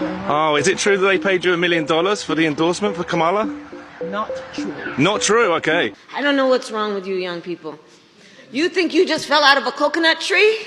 Oh, is it true that they paid you $1 million for the endorsement for Kamala? Not true. Not true, okay. I don't know what's wrong with you young people. You think you just fell out of a coconut tree?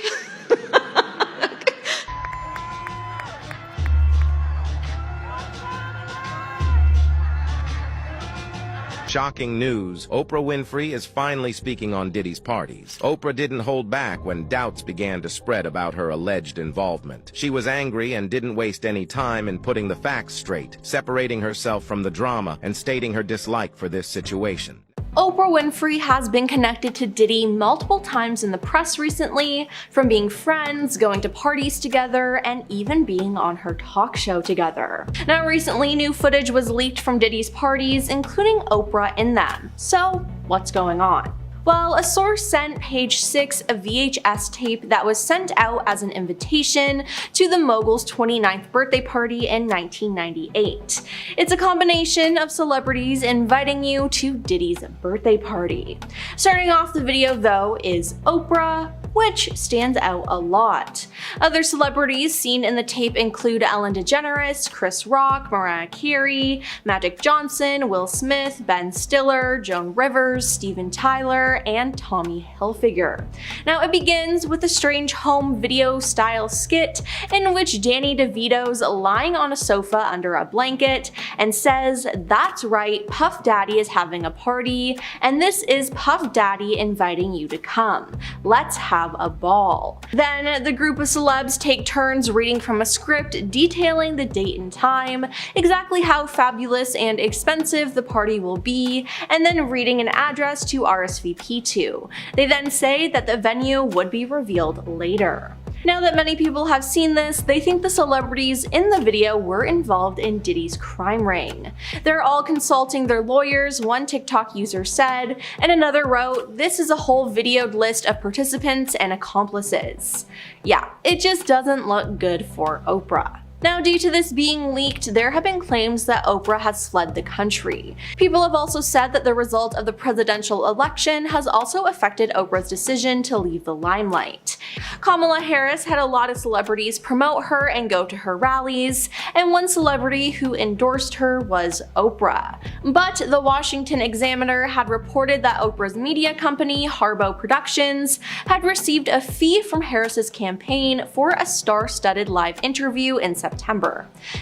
Shocking news. Oprah Winfrey is finally speaking on Diddy's parties. Oprah didn't hold back when doubts began to spread about her alleged involvement. She was angry and didn't waste any time in putting the facts straight, separating herself from the drama and stating her dislike for this situation. Oprah Winfrey has been connected to Diddy multiple times in the press recently, from being friends, going to parties together, and even being on her talk show together. Now recently, new footage was leaked from Diddy's parties, including Oprah in them. So, what's going on? Well, a source sent Page 6 a VHS tape that was sent out as an invitation to the mogul's 29th birthday party in 1998. It's a combination of celebrities inviting you to Diddy's birthday party. Starting off the video though is Oprah, which stands out a lot. Other celebrities seen in the tape include Ellen DeGeneres, Chris Rock, Mariah Carey, Magic Johnson, Will Smith, Ben Stiller, Joan Rivers, Steven Tyler, and Tommy Hilfiger. Now it begins with a strange home video style skit in which Danny DeVito's lying on a sofa under a blanket and says, "That's right, Puff Daddy is having a party, and this is Puff Daddy inviting you to come. Let's have a ball." Then the group of celebs take turns reading from a script detailing the date and time, exactly how fabulous and expensive the party will be, and then reading an address to RSVP to. They then say that the venue would be revealed later. Now that many people have seen this, they think the celebrities in the video were involved in Diddy's crime ring. They're all consulting their lawyers, one TikTok user said, and another wrote, "This is a whole videoed list of participants and accomplices." Yeah, it just doesn't look good for Oprah. Now, due to this being leaked, there have been claims that Oprah has fled the country. People have also said that the result of the presidential election has also affected Oprah's decision to leave the limelight. Kamala Harris had a lot of celebrities promote her and go to her rallies, and one celebrity who endorsed her was Oprah. But the Washington Examiner had reported that Oprah's media company, Harbo Productions, had received a fee from Harris's campaign for a star-studded live interview in September.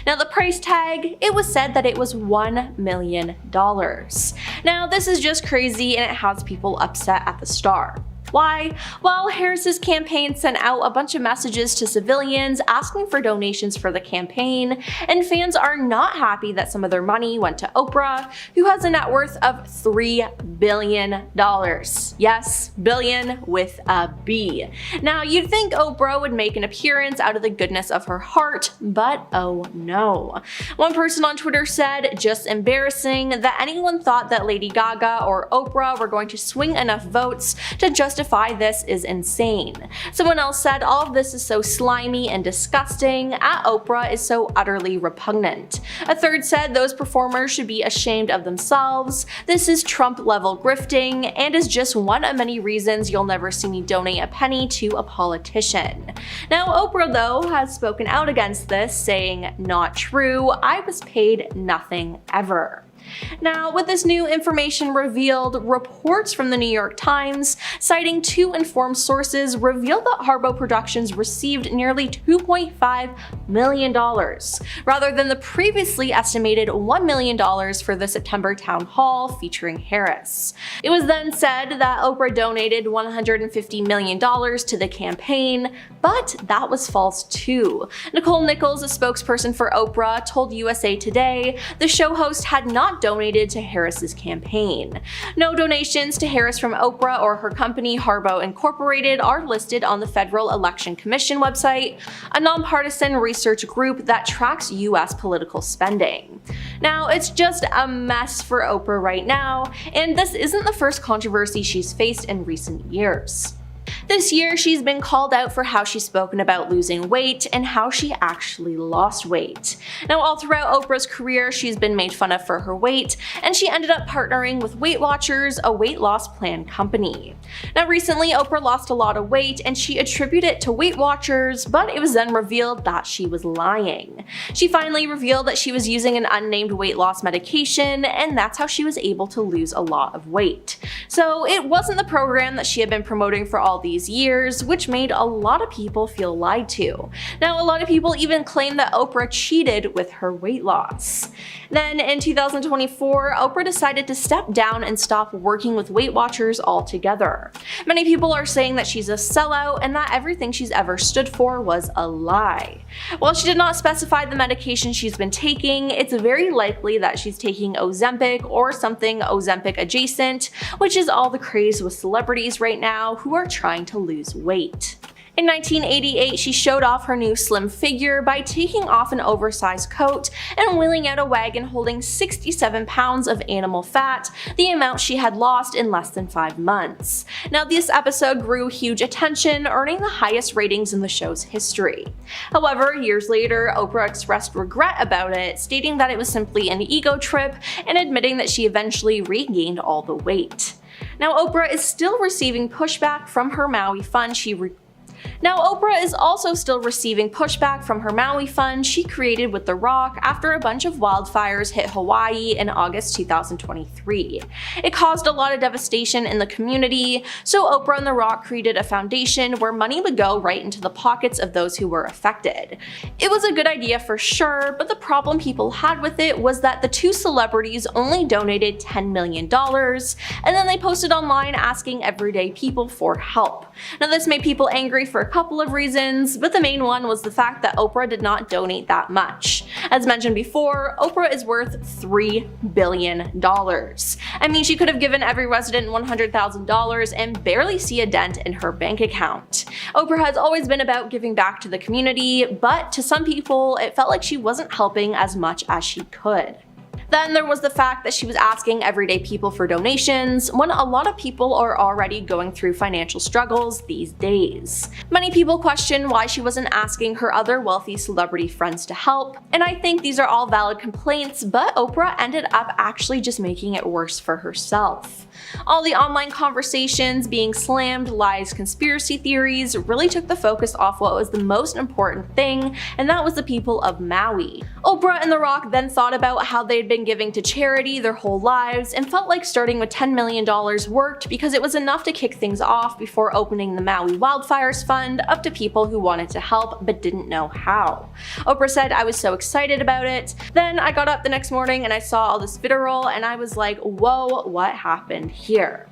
Now the price tag, it was said that it was $1 million. Now this is just crazy and it has people upset at the Star. Why? Well, Harris's campaign sent out a bunch of messages to civilians asking for donations for the campaign, and fans are not happy that some of their money went to Oprah, who has a net worth of $3 billion. Yes, billion with a B. Now, you'd think Oprah would make an appearance out of the goodness of her heart, but oh no. One person on Twitter said, "Just embarrassing that anyone thought that Lady Gaga or Oprah were going to swing enough votes to justify this is insane." Someone else said, "All of this is so slimy and disgusting. At Oprah is so utterly repugnant." A third said, "Those performers should be ashamed of themselves. This is Trump-level grifting and is just one of many reasons you'll never see me donate a penny to a politician." Now, Oprah, though, has spoken out against this, saying, "Not true. I was paid nothing ever." Now, with this new information revealed, reports from the New York Times, citing two informed sources, revealed that Harbo Productions received nearly $2.5 million, rather than the previously estimated $1 million for the September town hall featuring Harris. It was then said that Oprah donated $150 million to the campaign, but that was false too. Nicole Nichols, a spokesperson for Oprah, told USA Today the show host had not donated to Harris's campaign. No donations to Harris from Oprah or her company Harbo Incorporated are listed on the Federal Election Commission website, a nonpartisan research group that tracks US political spending. Now, it's just a mess for Oprah right now, and this isn't the first controversy she's faced in recent years. This year, she's been called out for how she's spoken about losing weight and how she actually lost weight. Now, all throughout Oprah's career, she's been made fun of for her weight, and she ended up partnering with Weight Watchers, a weight loss plan company. Now, recently, Oprah lost a lot of weight, and she attributed it to Weight Watchers, but it was then revealed that she was lying. She finally revealed that she was using an unnamed weight loss medication, and that's how she was able to lose a lot of weight. So it wasn't the program that she had been promoting for all these years, which made a lot of people feel lied to. Now, a lot of people even claim that Oprah cheated with her weight loss. Then in 2024, Oprah decided to step down and stop working with Weight Watchers altogether. Many people are saying that she's a sellout and that everything she's ever stood for was a lie. While she did not specify the medication she's been taking, it's very likely that she's taking Ozempic or something Ozempic adjacent, which is all the craze with celebrities right now who are trying to lose weight. In 1988, she showed off her new slim figure by taking off an oversized coat and wheeling out a wagon holding 67 pounds of animal fat, the amount she had lost in less than 5 months. Now, this episode grew huge attention, earning the highest ratings in the show's history. However, years later, Oprah expressed regret about it, stating that it was simply an ego trip and admitting that she eventually regained all the weight. Now, Oprah is still receiving pushback from her Maui fund Now, Oprah is also still receiving pushback from her Maui fund she created with The Rock after a bunch of wildfires hit Hawaii in August 2023. It caused a lot of devastation in the community, so Oprah and The Rock created a foundation where money would go right into the pockets of those who were affected. It was a good idea for sure, but the problem people had with it was that the two celebrities only donated $10 million, and then they posted online asking everyday people for help. Now, this made people angry for a couple of reasons, but the main one was the fact that Oprah did not donate that much. As mentioned before, Oprah is worth $3 billion. I mean, she could have given every resident $100,000 and barely see a dent in her bank account. Oprah has always been about giving back to the community, but to some people, it felt like she wasn't helping as much as she could. Then there was the fact that she was asking everyday people for donations when a lot of people are already going through financial struggles these days. Many people question why she wasn't asking her other wealthy celebrity friends to help, and I think these are all valid complaints, but Oprah ended up actually just making it worse for herself. All the online conversations, being slammed, lies, conspiracy theories really took the focus off what was the most important thing, and that was the people of Maui. Oprah and The Rock then thought about how they'd been giving to charity their whole lives and felt like starting with $10 million worked because it was enough to kick things off before opening the Maui Wildfires Fund up to people who wanted to help but didn't know how. Oprah said, "I was so excited about it. Then I got up the next morning and I saw all this vitriol and I was like, whoa, what happened here?"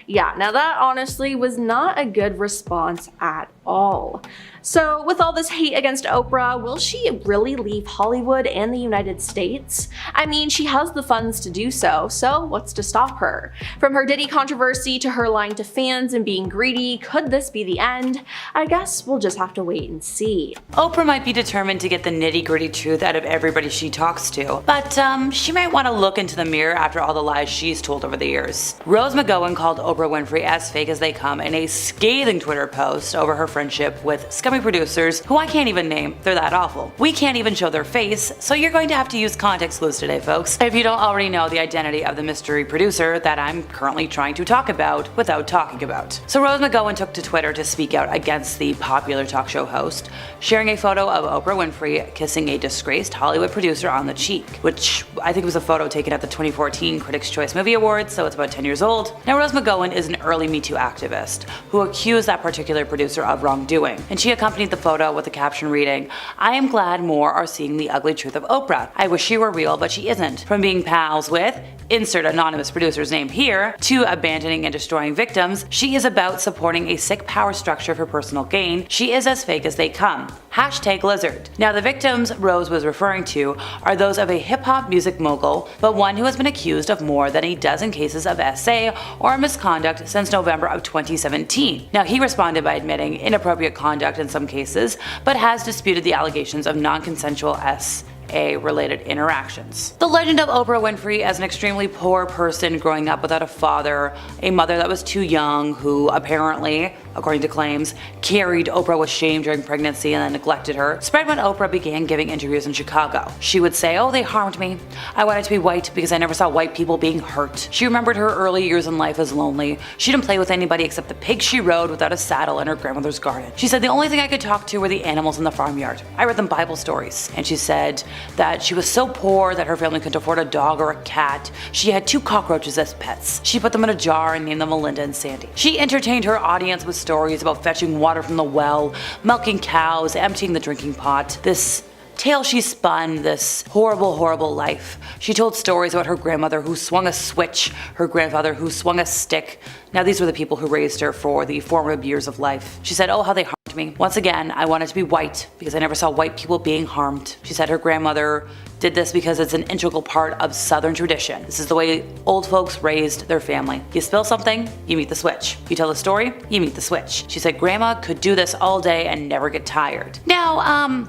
Yeah, now that honestly was not a good response at all. So with all this hate against Oprah, will she really leave Hollywood and the United States? I mean, she has the funds to do so, so what's to stop her? From her Diddy controversy to her lying to fans and being greedy, could this be the end? I guess we'll just have to wait and see. Oprah might be determined to get the nitty-gritty truth out of everybody she talks to, but she might want to look into the mirror after all the lies she's told over the years. Rose McGowan called Oprah Winfrey as fake as they come in a scathing Twitter post over her friendship with scummy producers who I can't even name, they're that awful. We can't even show their face, so you're going to have to use context clues today, folks, if you don't already know the identity of the mystery producer that I'm currently trying to talk about without talking about. So Rose McGowan took to Twitter to speak out against the popular talk show host, sharing a photo of Oprah Winfrey kissing a disgraced Hollywood producer on the cheek, which I think was a photo taken at the 2014 Critics' Choice Movie Awards, so it's about 10 years old. Now, Rose McGowan is an early Me Too activist who accused that particular producer of wrongdoing, and she accompanied the photo with a caption reading, "I am glad more are seeing the ugly truth of Oprah. I wish she were real, but she isn't. From being pals with," insert anonymous producer's name here, "to abandoning and destroying victims, she is about supporting a sick power structure for personal gain. She is as fake as they come. Hashtag lizard." Now, the victims Rose was referring to are those of a hip-hop music mogul, but one who has been accused of more than a dozen cases of SA or misconduct since November of 2017. Now, he responded by admitting inappropriate conduct in some cases, but has disputed the allegations of non-consensual SA-related interactions. The legend of Oprah Winfrey as an extremely poor person growing up without a father, a mother that was too young, who apparently according to claims, carried Oprah with shame during pregnancy and then neglected her, spread when Oprah began giving interviews in Chicago. She would say, "Oh, they harmed me. I wanted to be white because I never saw white people being hurt." She remembered her early years in life as lonely. She didn't play with anybody except the pigs she rode without a saddle in her grandmother's garden. She said the only thing I could talk to were the animals in the farmyard. I read them Bible stories. And she said that she was so poor that her family couldn't afford a dog or a cat. She had 2 cockroaches as pets. She put them in a jar and named them Melinda and Sandy. She entertained her audience with stories about fetching water from the well, milking cows, emptying the drinking pot. This tale she spun, this horrible, horrible life. She told stories about her grandmother who swung a switch, her grandfather who swung a stick. Now these were the people who raised her for the formative years of life. She said, "Oh, how they harmed me. Once again, I wanted to be white because I never saw white people being harmed." She said her grandmother did this because it's an integral part of Southern tradition. This is the way old folks raised their family. You spill something, you meet the switch. You tell a story, you meet the switch. She said grandma could do this all day and never get tired. Now,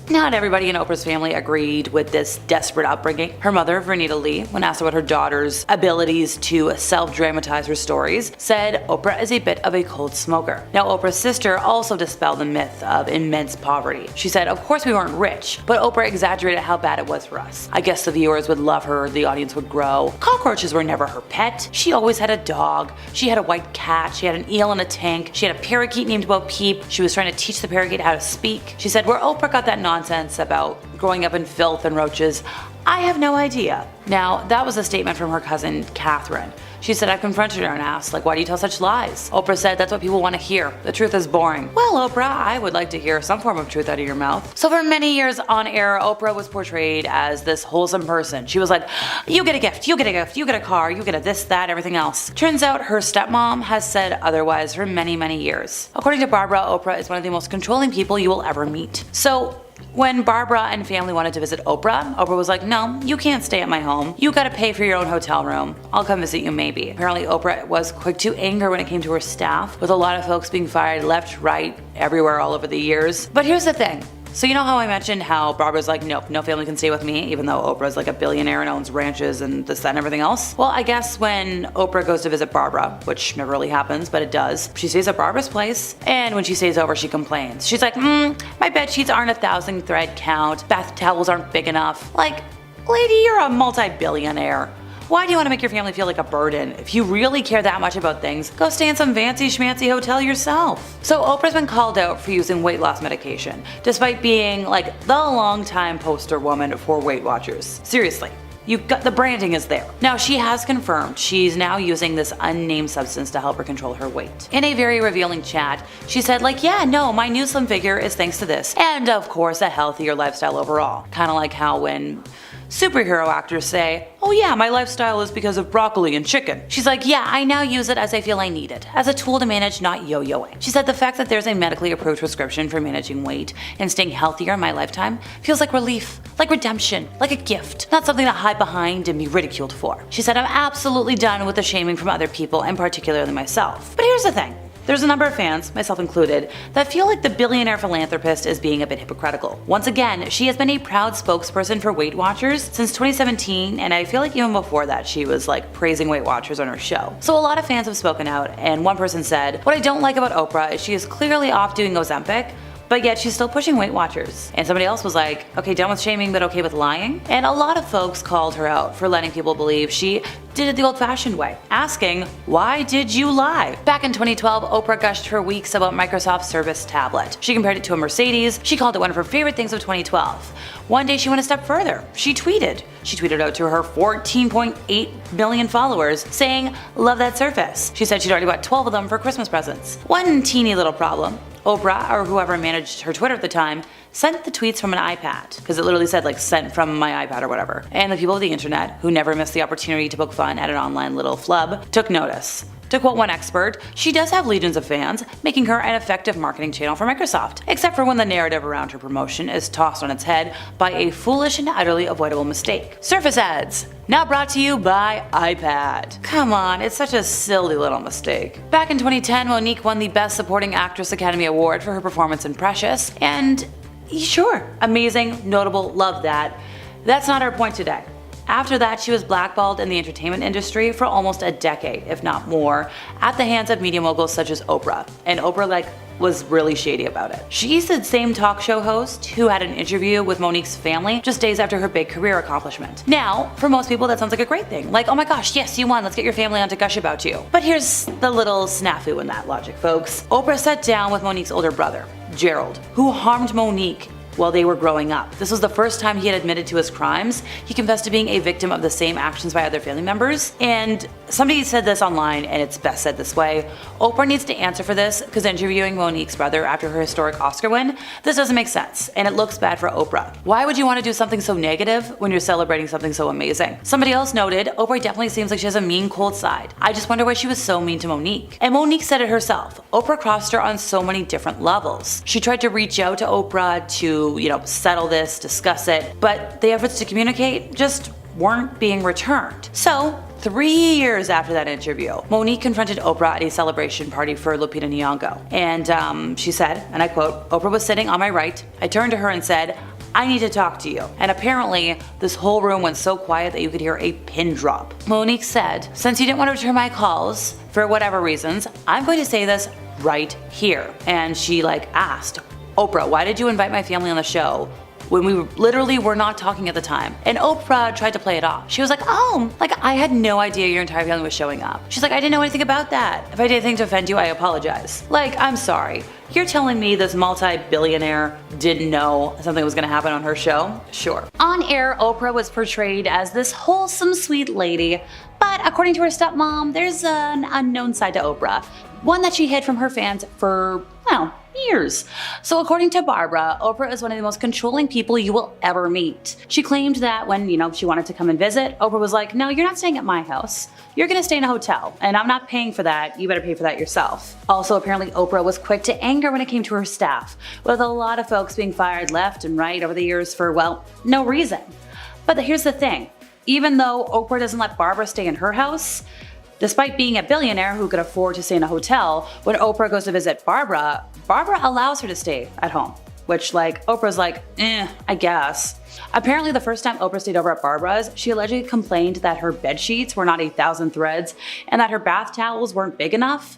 not everybody in Oprah's family agreed with this desperate upbringing. Her mother, Vernita Lee, when asked about her daughter's abilities to self-dramatize her stories, said Oprah is a bit of a cold smoker. Now, Oprah's sister also dispelled the myth of immense poverty. She said, "Of course we weren't rich, but Oprah exaggerated how bad it was for us. I guess the viewers would love her, the audience would grow. Cockroaches were never her pet. She always had a dog. She had a white cat. She had an eel in a tank. She had a parakeet named Bo Peep. She was trying to teach the parakeet how to speak." She said, "Where Oprah got that nonsense about growing up in filth and roaches, I have no idea." Now, that was a statement from her cousin, Catherine. She said, "I confronted her and asked, like, why do you tell such lies?" Oprah said, "That's what people want to hear. The truth is boring." Well, Oprah, I would like to hear some form of truth out of your mouth. So for many years on air, Oprah was portrayed as this wholesome person. She was like, you get a gift, you get a gift, you get a car, you get a this, that, everything else. Turns out her stepmom has said otherwise for many, many years. According to Barbara, Oprah is one of the most controlling people you will ever meet. So when Barbara and family wanted to visit Oprah, Oprah was like, "No, you can't stay at my home. You gotta pay for your own hotel room. I'll come visit you maybe." Apparently Oprah was quick to anger when it came to her staff, with a lot of folks being fired left, right, everywhere all over the years. But here's the thing. So you know how I mentioned how Barbara's like, nope, no family can stay with me, even though Oprah's like a billionaire and owns ranches and this, that, and everything else? Well, I guess when Oprah goes to visit Barbara, which never really happens, but it does, she stays at Barbara's place, and when she stays over, she complains. She's like, my bed sheets aren't 1,000 thread count, bath towels aren't big enough. Like, lady, you're a multi-billionaire. Why do you want to make your family feel like a burden? If you really care that much about things, go stay in some fancy schmancy hotel yourself. So Oprah's been called out for using weight loss medication, despite being like the longtime poster woman for Weight Watchers. Seriously. The branding is there. Now she has confirmed she's now using this unnamed substance to help her control her weight. In a very revealing chat, she said like, yeah, no, my new slim figure is thanks to this. And of course a healthier lifestyle overall. Kind of like how when superhero actors say, oh yeah, my lifestyle is because of broccoli and chicken. She's like, yeah, I now use it as I feel I need it, as a tool to manage not yo-yoing. She said the fact that there's a medically approved prescription for managing weight and staying healthier in my lifetime feels like relief, like redemption, like a gift, not something to hide behind and be ridiculed for. She said, I'm absolutely done with the shaming from other people and particularly myself. But here's the thing. There's a number of fans, myself included, that feel like the billionaire philanthropist is being a bit hypocritical. Once again, she has been a proud spokesperson for Weight Watchers since 2017, and I feel like even before that she was like praising Weight Watchers on her show. So a lot of fans have spoken out, and one person said, what I don't like about Oprah is she is clearly off doing Ozempic, but yet she's still pushing Weight Watchers. And somebody else was like, okay, done with shaming but okay with lying? And a lot of folks called her out for letting people believe she did it the old-fashioned way, asking, why did you lie? Back in 2012, Oprah gushed for weeks about Microsoft's Surface tablet. She compared it to a Mercedes. She called it one of her favorite things of 2012. One day she went a step further. She tweeted out to her 14.8 million followers saying, love that Surface. She said she'd already bought 12 of them for Christmas presents. One teeny little problem. Oprah, or whoever managed her Twitter at the time, sent the tweets from an iPad, because it literally said like sent from my iPad or whatever. And the people of the internet, who never missed the opportunity to poke fun at an online little flub, took notice. To quote one expert, she does have legions of fans, making her an effective marketing channel for Microsoft, except for when the narrative around her promotion is tossed on its head by a foolish and utterly avoidable mistake. Surface ads, now brought to you by iPad. Come on, it's such a silly little mistake. Back in 2010, Monique won the Best Supporting Actress Academy Award for her performance in Precious, and sure, amazing, notable, love that. That's not our point today. After that, she was blackballed in the entertainment industry for almost a decade, if not more, at the hands of media moguls such as Oprah. And Oprah, was really shady about it. She's the same talk show host who had an interview with Monique's family just days after her big career accomplishment. Now, for most people that sounds like a great thing. Like, oh my gosh, yes, you won, let's get your family on to gush about you. But here's the little snafu in that logic, folks. Oprah sat down with Monique's older brother, Gerald, who harmed Monique while they were growing up. This was the first time he had admitted to his crimes. He confessed to being a victim of the same actions by other family members. And somebody said this online, and it's best said this way: Oprah needs to answer for this, because interviewing Monique's brother after her historic Oscar win, this doesn't make sense, and it looks bad for Oprah. Why would you want to do something so negative when you're celebrating something so amazing? Somebody else noted, Oprah definitely seems like she has a mean, cold side. I just wonder why she was so mean to Monique. And Monique said it herself. Oprah crossed her on so many different levels. She tried to reach out to Oprah to settle this, discuss it, but the efforts to communicate just weren't being returned. So, 3 years after that interview, Monique confronted Oprah at a celebration party for Lupita Nyong'o. And she said, and I quote, "Oprah was sitting on my right. I turned to her and said, I need to talk to you." And apparently, this whole room went so quiet that you could hear a pin drop. Monique said, "Since you didn't want to return my calls, for whatever reasons, I'm going to say this right here." And she asked, "Oprah, why did you invite my family on the show when we literally were not talking at the time?" And Oprah tried to play it off. She was like, "Oh, I had no idea your entire family was showing up." She's like, "I didn't know anything about that. If I did anything to offend you, I apologize." I'm sorry. You're telling me this multi-billionaire didn't know something was gonna happen on her show? Sure. On air, Oprah was portrayed as this wholesome, sweet lady, but according to her stepmom, there's an unknown side to Oprah. One that she hid from her fans for, years. So according to Barbara, Oprah is one of the most controlling people you will ever meet. She claimed that when, she wanted to come and visit, Oprah was like, "No, you're not staying at my house. You're gonna stay in a hotel, and I'm not paying for that. You better pay for that yourself." Also, apparently Oprah was quick to anger when it came to her staff, with a lot of folks being fired left and right over the years for, no reason. But here's the thing. Even though Oprah doesn't let Barbara stay in her house, despite being a billionaire who could afford to stay in a hotel, when Oprah goes to visit Barbara, Barbara allows her to stay at home. Which, Oprah's I guess. Apparently, the first time Oprah stayed over at Barbara's, she allegedly complained that her bed sheets were not 8,000 threads and that her bath towels weren't big enough.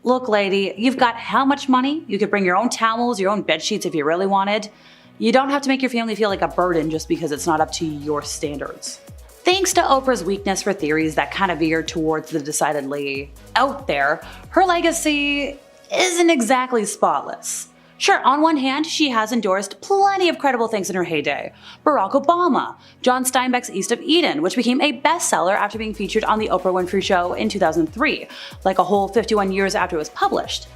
Look, lady, you've got how much money? You could bring your own towels, your own bed sheets if you really wanted. You don't have to make your family feel like a burden just because it's not up to your standards. Thanks to Oprah's weakness for theories that kind of veered towards the decidedly out there, her legacy isn't exactly spotless. Sure, on one hand, she has endorsed plenty of credible things in her heyday. Barack Obama, John Steinbeck's East of Eden, which became a bestseller after being featured on the Oprah Winfrey Show in 2003, a whole 51 years after it was published.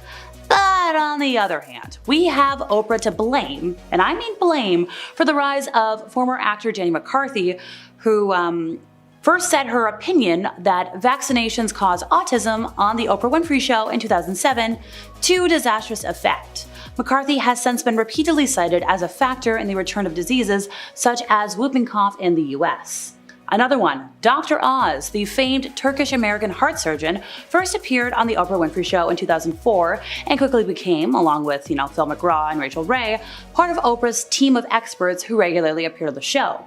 But on the other hand, we have Oprah to blame, and I mean blame, for the rise of former actor Jenny McCarthy, who first said her opinion that vaccinations cause autism on the Oprah Winfrey Show in 2007 to disastrous effect. McCarthy has since been repeatedly cited as a factor in the return of diseases such as whooping cough in the US. Another one, Dr. Oz, the famed Turkish-American heart surgeon, first appeared on the Oprah Winfrey Show in 2004 and quickly became, along with, Phil McGraw and Rachel Ray, part of Oprah's team of experts who regularly appeared on the show.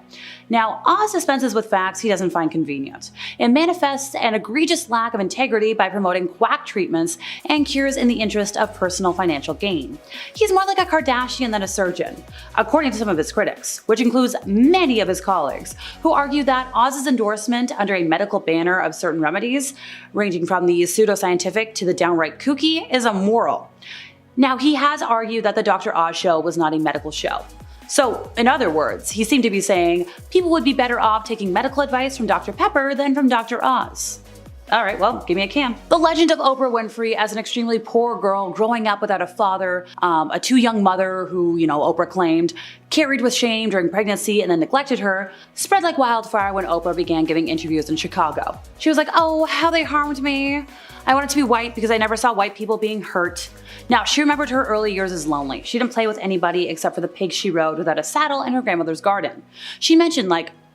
Now, Oz dispenses with facts he doesn't find convenient and manifests an egregious lack of integrity by promoting quack treatments and cures in the interest of personal financial gain. He's more like a Kardashian than a surgeon, according to some of his critics, which includes many of his colleagues, who argue that Oz's endorsement under a medical banner of certain remedies, ranging from the pseudoscientific to the downright kooky, is immoral. Now, he has argued that the Dr. Oz show was not a medical show. So, in other words, he seemed to be saying people would be better off taking medical advice from Dr. Pepper than from Dr. Oz. Alright, well, give me a can. The legend of Oprah Winfrey as an extremely poor girl growing up without a father, a too young mother who, Oprah claimed, carried with shame during pregnancy and then neglected her, spread like wildfire when Oprah began giving interviews in Chicago. She was like, "Oh, how they harmed me. I wanted to be white because I never saw white people being hurt." Now, she remembered her early years as lonely. She didn't play with anybody except for the pigs she rode without a saddle in her grandmother's garden. She mentioned,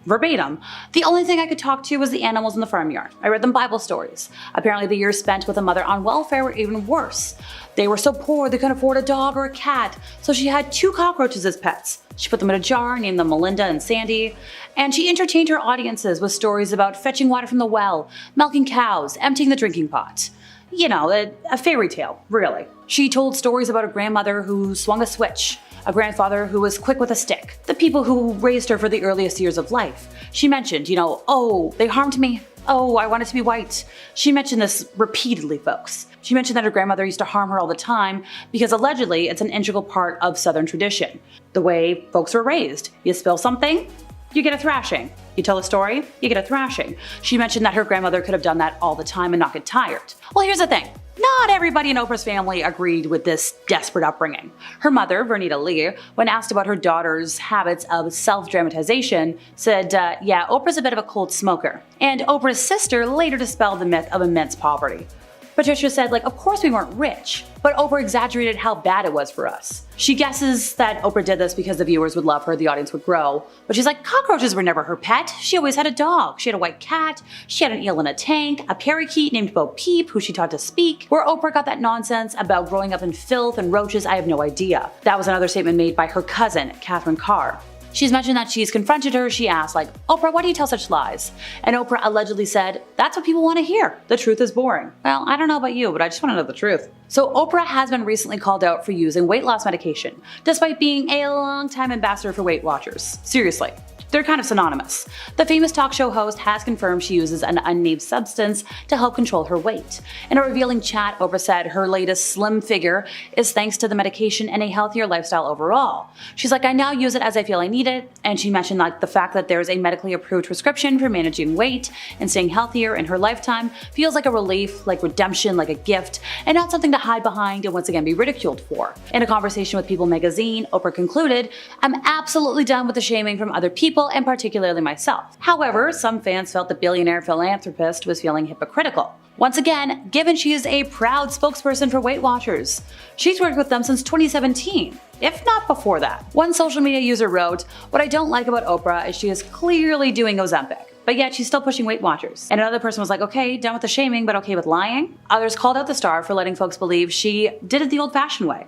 verbatim. The only thing I could talk to was the animals in the farmyard. I read them Bible stories. Apparently the years spent with a mother on welfare were even worse. They were so poor they couldn't afford a dog or a cat, so she had 2 cockroaches as pets. She put them in a jar, named them Melinda and Sandy, and she entertained her audiences with stories about fetching water from the well, milking cows, emptying the drinking pot. You know, a fairy tale, really. She told stories about a grandmother who swung a switch, a grandfather who was quick with a stick, the people who raised her for the earliest years of life. She mentioned, oh, they harmed me. Oh, I wanted to be white. She mentioned this repeatedly, folks. She mentioned that her grandmother used to harm her all the time because allegedly it's an integral part of Southern tradition. The way folks were raised. You spill something, you get a thrashing. You tell a story, you get a thrashing. She mentioned that her grandmother could have done that all the time and not get tired. Well, here's the thing. Not everybody in Oprah's family agreed with this desperate upbringing. Her mother, Vernita Lee, when asked about her daughter's habits of self-dramatization, said, yeah, Oprah's a bit of a cold smoker. And Oprah's sister later dispelled the myth of immense poverty. Patricia said, of course we weren't rich, but Oprah exaggerated how bad it was for us. She guesses that Oprah did this because the viewers would love her, the audience would grow. But she's like, cockroaches were never her pet. She always had a dog. She had a white cat. She had an eel in a tank, a parakeet named Bo Peep, who she taught to speak. Where Oprah got that nonsense about growing up in filth and roaches, I have no idea. That was another statement made by her cousin, Catherine Carr. She's mentioned that she's confronted her. She asked, Oprah, why do you tell such lies? And Oprah allegedly said, that's what people want to hear. The truth is boring. Well, I don't know about you, but I just want to know the truth. So Oprah has been recently called out for using weight loss medication, despite being a long-time ambassador for Weight Watchers. Seriously. They're kind of synonymous. The famous talk show host has confirmed she uses an unnamed substance to help control her weight. In a revealing chat, Oprah said her latest slim figure is thanks to the medication and a healthier lifestyle overall. She's like, I now use it as I feel I need it, and she mentioned the fact that there's a medically approved prescription for managing weight and staying healthier in her lifetime feels like a relief, like redemption, like a gift, and not something to hide behind and once again be ridiculed for. In a conversation with People magazine, Oprah concluded, I'm absolutely done with the shaming from other people and particularly myself. However, some fans felt the billionaire philanthropist was feeling hypocritical. Once again, given she is a proud spokesperson for Weight Watchers. She's worked with them since 2017, if not before that. One social media user wrote, what I don't like about Oprah is she is clearly doing Ozempic, but yet she's still pushing Weight Watchers. And another person was like, okay, done with the shaming, but okay with lying. Others called out the star for letting folks believe she did it the old-fashioned way,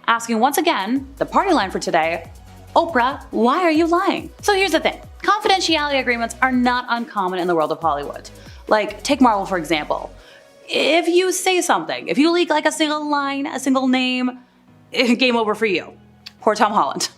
asking once again, the party line for today, Oprah, why are you lying? So here's the thing. Confidentiality agreements are not uncommon in the world of Hollywood. Take Marvel for example. If you say something, if you leak a single line, a single name, game over for you. Poor Tom Holland.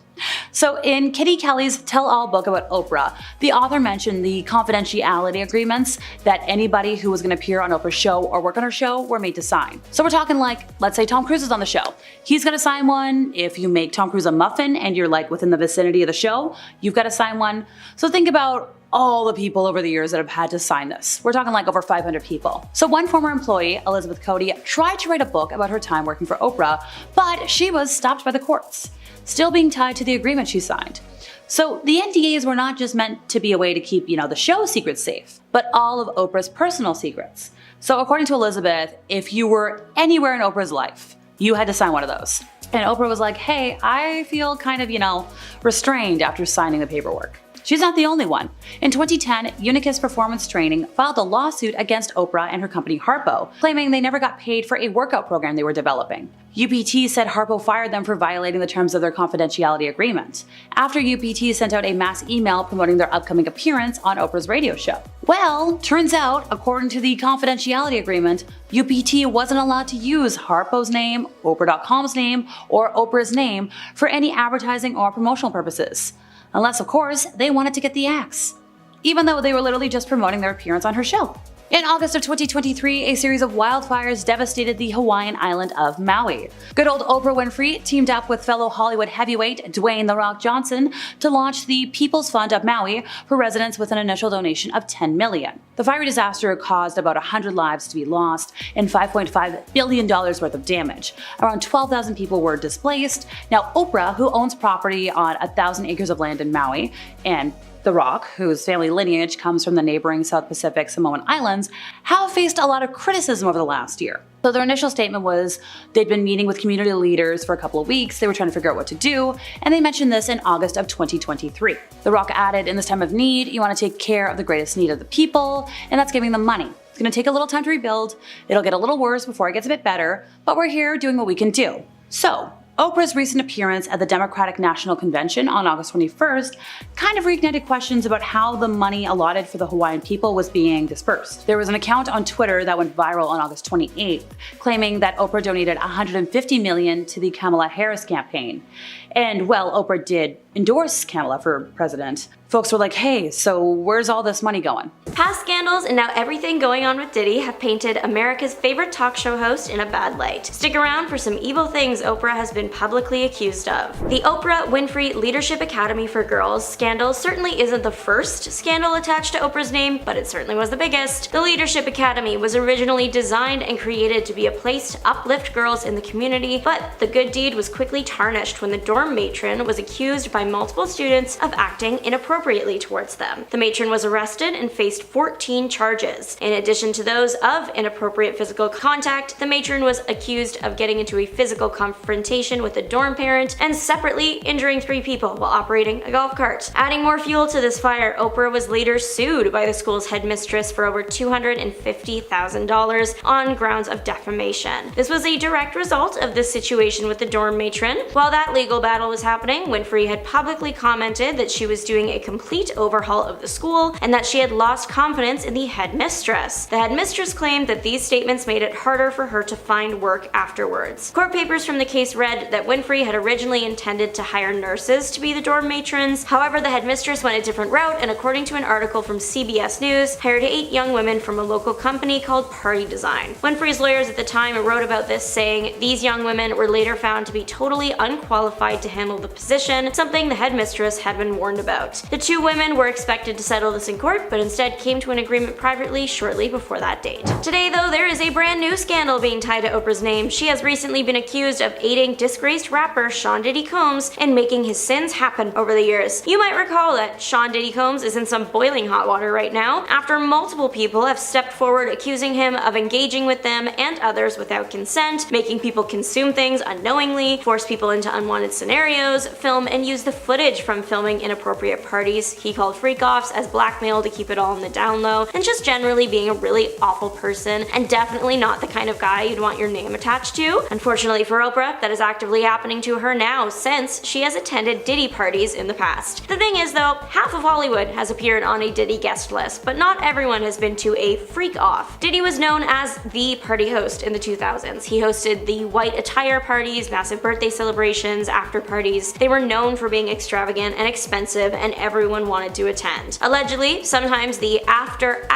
So in Kitty Kelly's tell-all book about Oprah, the author mentioned the confidentiality agreements that anybody who was going to appear on Oprah's show or work on her show were made to sign. So we're talking let's say Tom Cruise is on the show. He's going to sign one. If you make Tom Cruise a muffin and you're within the vicinity of the show, you've got to sign one. So think about all the people over the years that have had to sign this. We're talking over 500 people. So one former employee, Elizabeth Cody, tried to write a book about her time working for Oprah, but she was stopped by the courts, still being tied to the agreement she signed. So the NDAs were not just meant to be a way to keep, the show secrets safe, but all of Oprah's personal secrets. So according to Elizabeth, if you were anywhere in Oprah's life, you had to sign one of those. And Oprah was like, hey, I feel kind of, restrained after signing the paperwork. She's not the only one. In 2010, Unicus Performance Training filed a lawsuit against Oprah and her company Harpo, claiming they never got paid for a workout program they were developing. UPT said Harpo fired them for violating the terms of their confidentiality agreement, after UPT sent out a mass email promoting their upcoming appearance on Oprah's radio show. Well, turns out, according to the confidentiality agreement, UPT wasn't allowed to use Harpo's name, Oprah.com's name, or Oprah's name for any advertising or promotional purposes. Unless, of course, they wanted to get the axe, even though they were literally just promoting their appearance on her show. In August of 2023, a series of wildfires devastated the Hawaiian island of Maui. Good old Oprah Winfrey teamed up with fellow Hollywood heavyweight Dwayne "The Rock" Johnson to launch the People's Fund of Maui for residents with an initial donation of $10 million. The fiery disaster caused about 100 lives to be lost and $5.5 billion worth of damage. Around 12,000 people were displaced. Now, Oprah, who owns property on 1,000 acres of land in Maui and The Rock, whose family lineage comes from the neighboring South Pacific Samoan Islands, have faced a lot of criticism over the last year. So their initial statement was they'd been meeting with community leaders for a couple of weeks, they were trying to figure out what to do, and they mentioned this in August of 2023. The Rock added, in this time of need, you want to take care of the greatest need of the people, and that's giving them money. It's going to take a little time to rebuild, it'll get a little worse before it gets a bit better, but we're here doing what we can do. So, Oprah's recent appearance at the Democratic National Convention on August 21st kind of reignited questions about how the money allotted for the Hawaiian people was being dispersed. There was an account on Twitter that went viral on August 28th, claiming that Oprah donated $150 million to the Kamala Harris campaign. And while Oprah did endorse Kamala for president, folks were like, hey, so where's all this money going? Past scandals and now everything going on with Diddy have painted America's favorite talk show host in a bad light. Stick around for some evil things Oprah has been publicly accused of. The Oprah Winfrey Leadership Academy for Girls scandal certainly isn't the first scandal attached to Oprah's name, but it certainly was the biggest. The Leadership Academy was originally designed and created to be a place to uplift girls in the community, but the good deed was quickly tarnished when the dorm matron was accused by multiple students of acting inappropriately towards them. The matron was arrested and faced 14 charges. In addition to those of inappropriate physical contact, the matron was accused of getting into a physical confrontation with a dorm parent and separately injuring 3 people while operating a golf cart. Adding more fuel to this fire, Oprah was later sued by the school's headmistress for over $250,000 on grounds of defamation. This was a direct result of this situation with the dorm matron. While that legal battle was happening, Winfrey had publicly commented that she was doing a complete overhaul of the school and that she had lost confidence in the headmistress. The headmistress claimed that these statements made it harder for her to find work afterwards. Court papers from the case read that Winfrey had originally intended to hire nurses to be the dorm matrons. However, the headmistress went a different route and, according to an article from CBS News, hired 8 young women from a local company called Party Design. Winfrey's lawyers at the time wrote about this, saying these young women were later found to be totally unqualified to handle the position, something the headmistress had been warned about. The 2 women were expected to settle this in court, but instead came to an agreement privately shortly before that date. Today, though, there is a brand new scandal being tied to Oprah's name. She has recently been accused of aiding disgraced rapper Sean Diddy Combs and making his sins happen over the years. You might recall that Sean Diddy Combs is in some boiling hot water right now after multiple people have stepped forward accusing him of engaging with them and others without consent, making people consume things unknowingly, force people into unwanted scenarios, film and use the footage from filming inappropriate parties he called freak-offs as blackmail to keep it all on the down low, and just generally being a really awful person and definitely not the kind of guy you'd want your name attached to. Unfortunately for Oprah, that is actively happening to her now since she has attended Diddy parties in the past. The thing is though, half of Hollywood has appeared on a Diddy guest list, but not everyone has been to a freak-off. Diddy was known as the party host in the 2000s. He hosted the white attire parties, massive birthday celebrations, after parties. They were known for being extravagant and expensive, and everyone wanted to attend. Allegedly, sometimes the after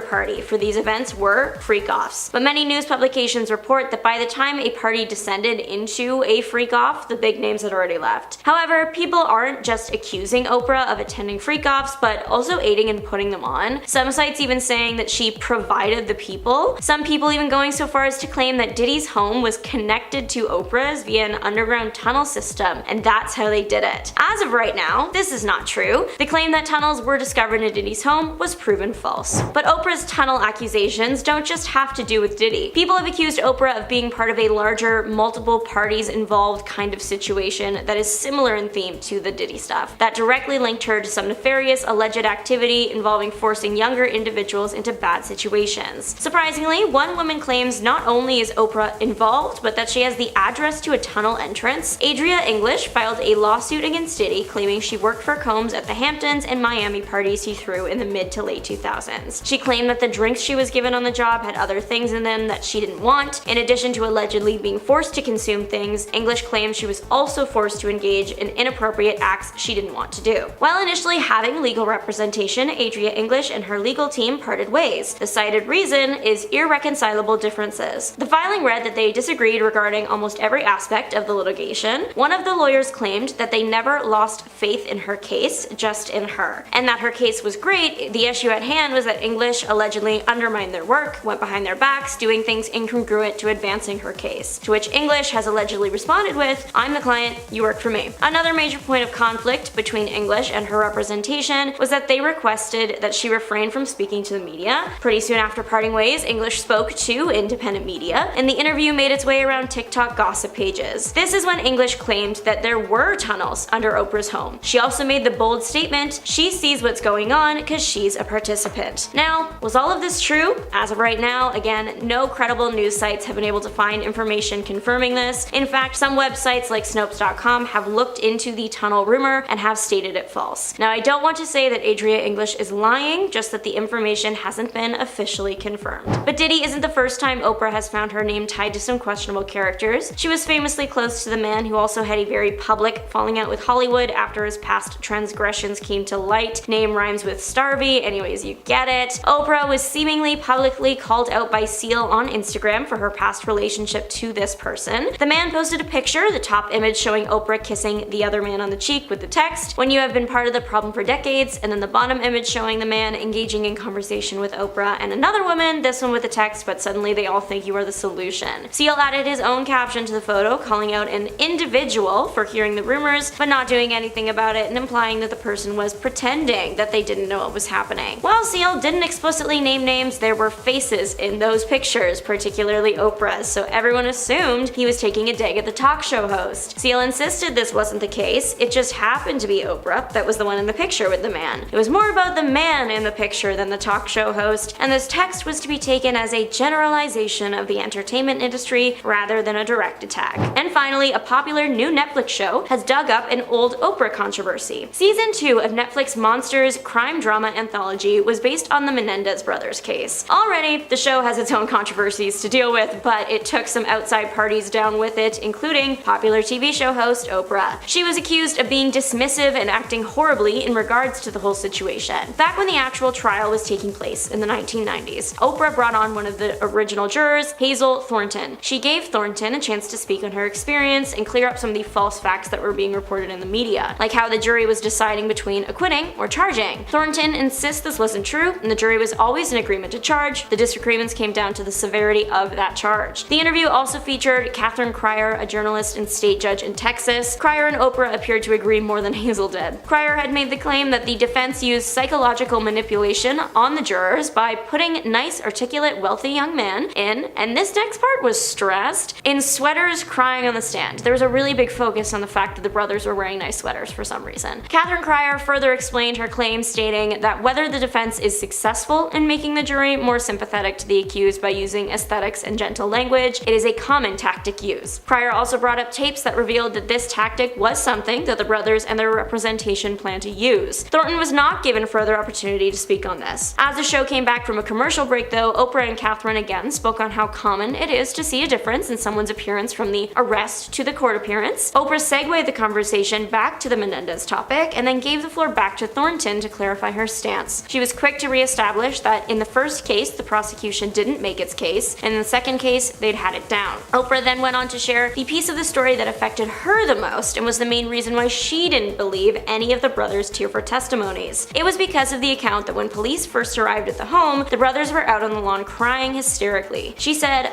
party for these events were freak-offs. But many news publications report that by the time a party descended into a freak-off, the big names had already left. However, people aren't just accusing Oprah of attending freak-offs, but also aiding and putting them on. Some sites even saying that she provided the people. Some people even going so far as to claim that Diddy's home was connected to Oprah's via an underground tunnel system, and that's how they did it. As of right now, this is not true. The claim that tunnels were discovered in Diddy's home was proven false. But Oprah's tunnel accusations don't just have to do with Diddy. People have accused Oprah of being part of a larger, multiple parties involved kind of situation that is similar in theme to the Diddy stuff, that directly linked her to some nefarious alleged activity involving forcing younger individuals into bad situations. Surprisingly, one woman claims not only is Oprah involved, but that she has the address to a tunnel entrance. Adria English filed a lawsuit against Diddy claiming she worked for Combs at the Hamptons and Miami parties he threw in the mid to late 2000s. She claimed that the drinks she was given on the job had other things in them that she didn't want. In addition to allegedly being forced to consume things, English claims she was also forced to engage in inappropriate acts she didn't want to do. While initially having legal representation, Adria English and her legal team parted ways. The cited reason is irreconcilable differences. The filing read that they disagreed regarding almost every aspect of the litigation. One of the lawyers claimed that they never lost faith in her case, just interest in her. And that her case was great, the issue at hand was that English allegedly undermined their work, went behind their backs, doing things incongruent to advancing her case. To which English has allegedly responded with, "I'm the client, you work for me." Another major point of conflict between English and her representation was that they requested that she refrain from speaking to the media. Pretty soon after parting ways, English spoke to independent media, and the interview made its way around TikTok gossip pages. This is when English claimed that there were tunnels under Oprah's home. She also made the bold statement, she sees what's going on because she's a participant. Now, was all of this true? As of right now, again, no credible news sites have been able to find information confirming this. In fact, some websites like Snopes.com have looked into the tunnel rumor and have stated it false. Now, I don't want to say that Adria English is lying, just that the information hasn't been officially confirmed. But Diddy isn't the first time Oprah has found her name tied to some questionable characters. She was famously close to the man who also had a very public falling out with Hollywood after his past transgressions came to light. Name rhymes with Starvey, anyways you get it. Oprah was seemingly publicly called out by Seal on Instagram for her past relationship to this person. The man posted a picture, the top image showing Oprah kissing the other man on the cheek with the text, "When you have been part of the problem for decades," and then the bottom image showing the man engaging in conversation with Oprah and another woman, this one with the text, "But suddenly they all think you are the solution." Seal added his own caption to the photo, calling out an individual for hearing the rumors but not doing anything about it and implying that the person was pretending that they didn't know what was happening. While Seal didn't explicitly name names, there were faces in those pictures, particularly Oprah's, so everyone assumed he was taking a dig at the talk show host. Seal insisted this wasn't the case, it just happened to be Oprah that was the one in the picture with the man. It was more about the man in the picture than the talk show host, and this text was to be taken as a generalization of the entertainment industry rather than a direct attack. And finally, a popular new Netflix show has dug up an old Oprah controversy. Season 2 of Netflix Monsters crime drama anthology was based on the Menendez brothers case. Already, the show has its own controversies to deal with, but it took some outside parties down with it, including popular TV show host Oprah. She was accused of being dismissive and acting horribly in regards to the whole situation. Back when the actual trial was taking place in the 1990s, Oprah brought on one of the original jurors, Hazel Thornton. She gave Thornton a chance to speak on her experience and clear up some of the false facts that were being reported in the media, like how the jury was deciding between acquitting or charging. Thornton insists this wasn't true, and the jury was always in agreement to charge. The disagreements came down to the severity of that charge. The interview also featured Catherine Cryer, a journalist and state judge in Texas. Cryer and Oprah appeared to agree more than Hazel did. Cryer had made the claim that the defense used psychological manipulation on the jurors by putting nice, articulate, wealthy young men in, and this next part was stressed, in sweaters crying on the stand. There was a really big focus on the fact that the brothers were wearing nice sweaters for some reason. Catherine Cryer further explained her claim, stating that whether the defense is successful in making the jury more sympathetic to the accused by using aesthetics and gentle language, it is a common tactic used. Cryer also brought up tapes that revealed that this tactic was something that the brothers and their representation planned to use. Thornton was not given further opportunity to speak on this. As the show came back from a commercial break though, Oprah and Catherine again spoke on how common it is to see a difference in someone's appearance from the arrest to the court appearance. Oprah segued the conversation back to the Menendez topic and then gave the floor back to Thornton to clarify her stance. She was quick to reestablish that in the first case the prosecution didn't make its case, and in the second case they'd had it down. Oprah then went on to share the piece of the story that affected her the most and was the main reason why she didn't believe any of the brothers' tearful testimonies. It was because of the account that when police first arrived at the home, the brothers were out on the lawn crying hysterically. She said,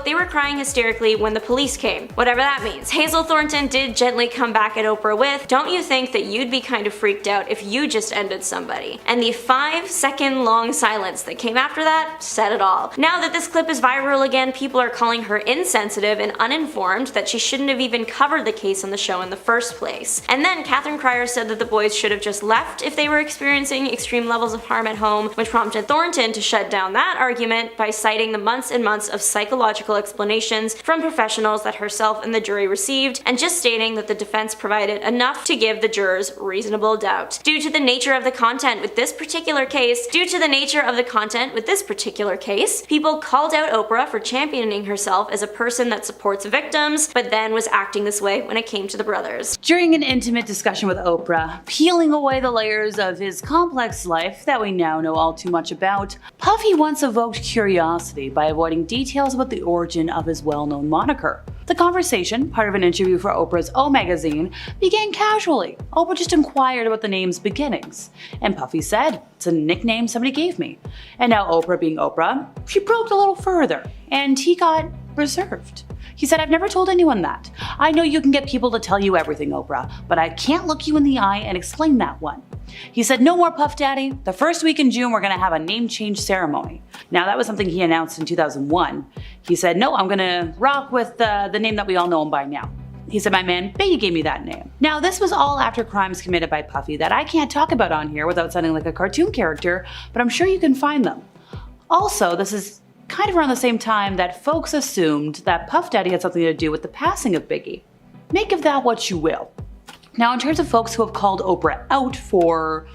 they were crying hysterically when the police came. Whatever that means. Hazel Thornton did gently come back at Oprah with, "Don't you think that you'd be kind of freaked out if you just ended somebody?" And the 5-second long silence that came after that said it all. Now that this clip is viral again, people are calling her insensitive and uninformed, that she shouldn't have even covered the case on the show in the first place. And then Catherine Cryer said that the boys should have just left if they were experiencing extreme levels of harm at home, which prompted Thornton to shut down that argument by citing the months and months of psychological explanations from professionals that herself and the jury received, and just stating that the defense provided enough to give the jurors reasonable doubt. Due to the nature of the content with this particular case, people called out Oprah for championing herself as a person that supports victims, but then was acting this way when it came to the brothers. During an intimate discussion with Oprah, peeling away the layers of his complex life that we now know all too much about, Puffy once evoked curiosity by avoiding details about the origin of his well-known moniker. The conversation, part of an interview for Oprah's O magazine, began casually. Oprah just inquired inquired about the name's beginnings. And Puffy said, "It's a nickname somebody gave me." And now Oprah being Oprah, she probed a little further, and he got reserved. He said, "I've never told anyone that. I know you can get people to tell you everything, Oprah, but I can't look you in the eye and explain that one." He said, "No more Puff Daddy. The first week in June, we're gonna have a name change ceremony." Now that was something he announced in 2001. He said, "No, I'm gonna rock with the name that we all know him by now." He said, "My man Biggie gave me that name." Now this was all after crimes committed by Puffy that I can't talk about on here without sounding like a cartoon character, but I'm sure you can find them. Also, this is kind of around the same time that folks assumed that Puff Daddy had something to do with the passing of Biggie. Make of that what you will. Now, in terms of folks who have called Oprah out for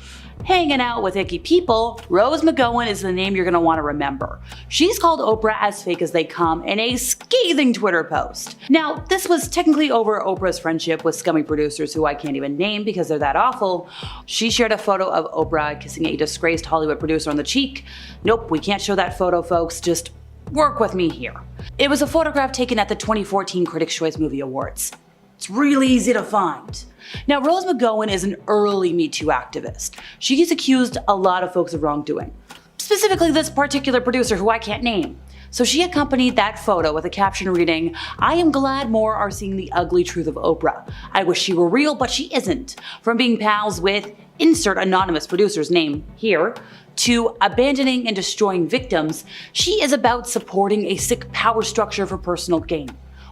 hanging out with icky people, Rose McGowan is the name you're going to want to remember. She's called Oprah as fake as they come in a scathing Twitter post. Now, this was technically over Oprah's friendship with scummy producers who I can't even name because they're that awful. She shared a photo of Oprah kissing a disgraced Hollywood producer on the cheek. Nope, we can't show that photo, folks. Just work with me here. It was a photograph taken at the 2014 Critics' Choice Movie Awards. It's really easy to find. Now, Rose McGowan is an early Me Too activist. She gets accused a lot of folks of wrongdoing, specifically this particular producer who I can't name. So she accompanied that photo with a caption reading, "I am glad more are seeing the ugly truth of Oprah. I wish she were real, but she isn't." From being pals with insert anonymous producer's name here, to abandoning and destroying victims, she is about supporting a sick power structure for personal gain.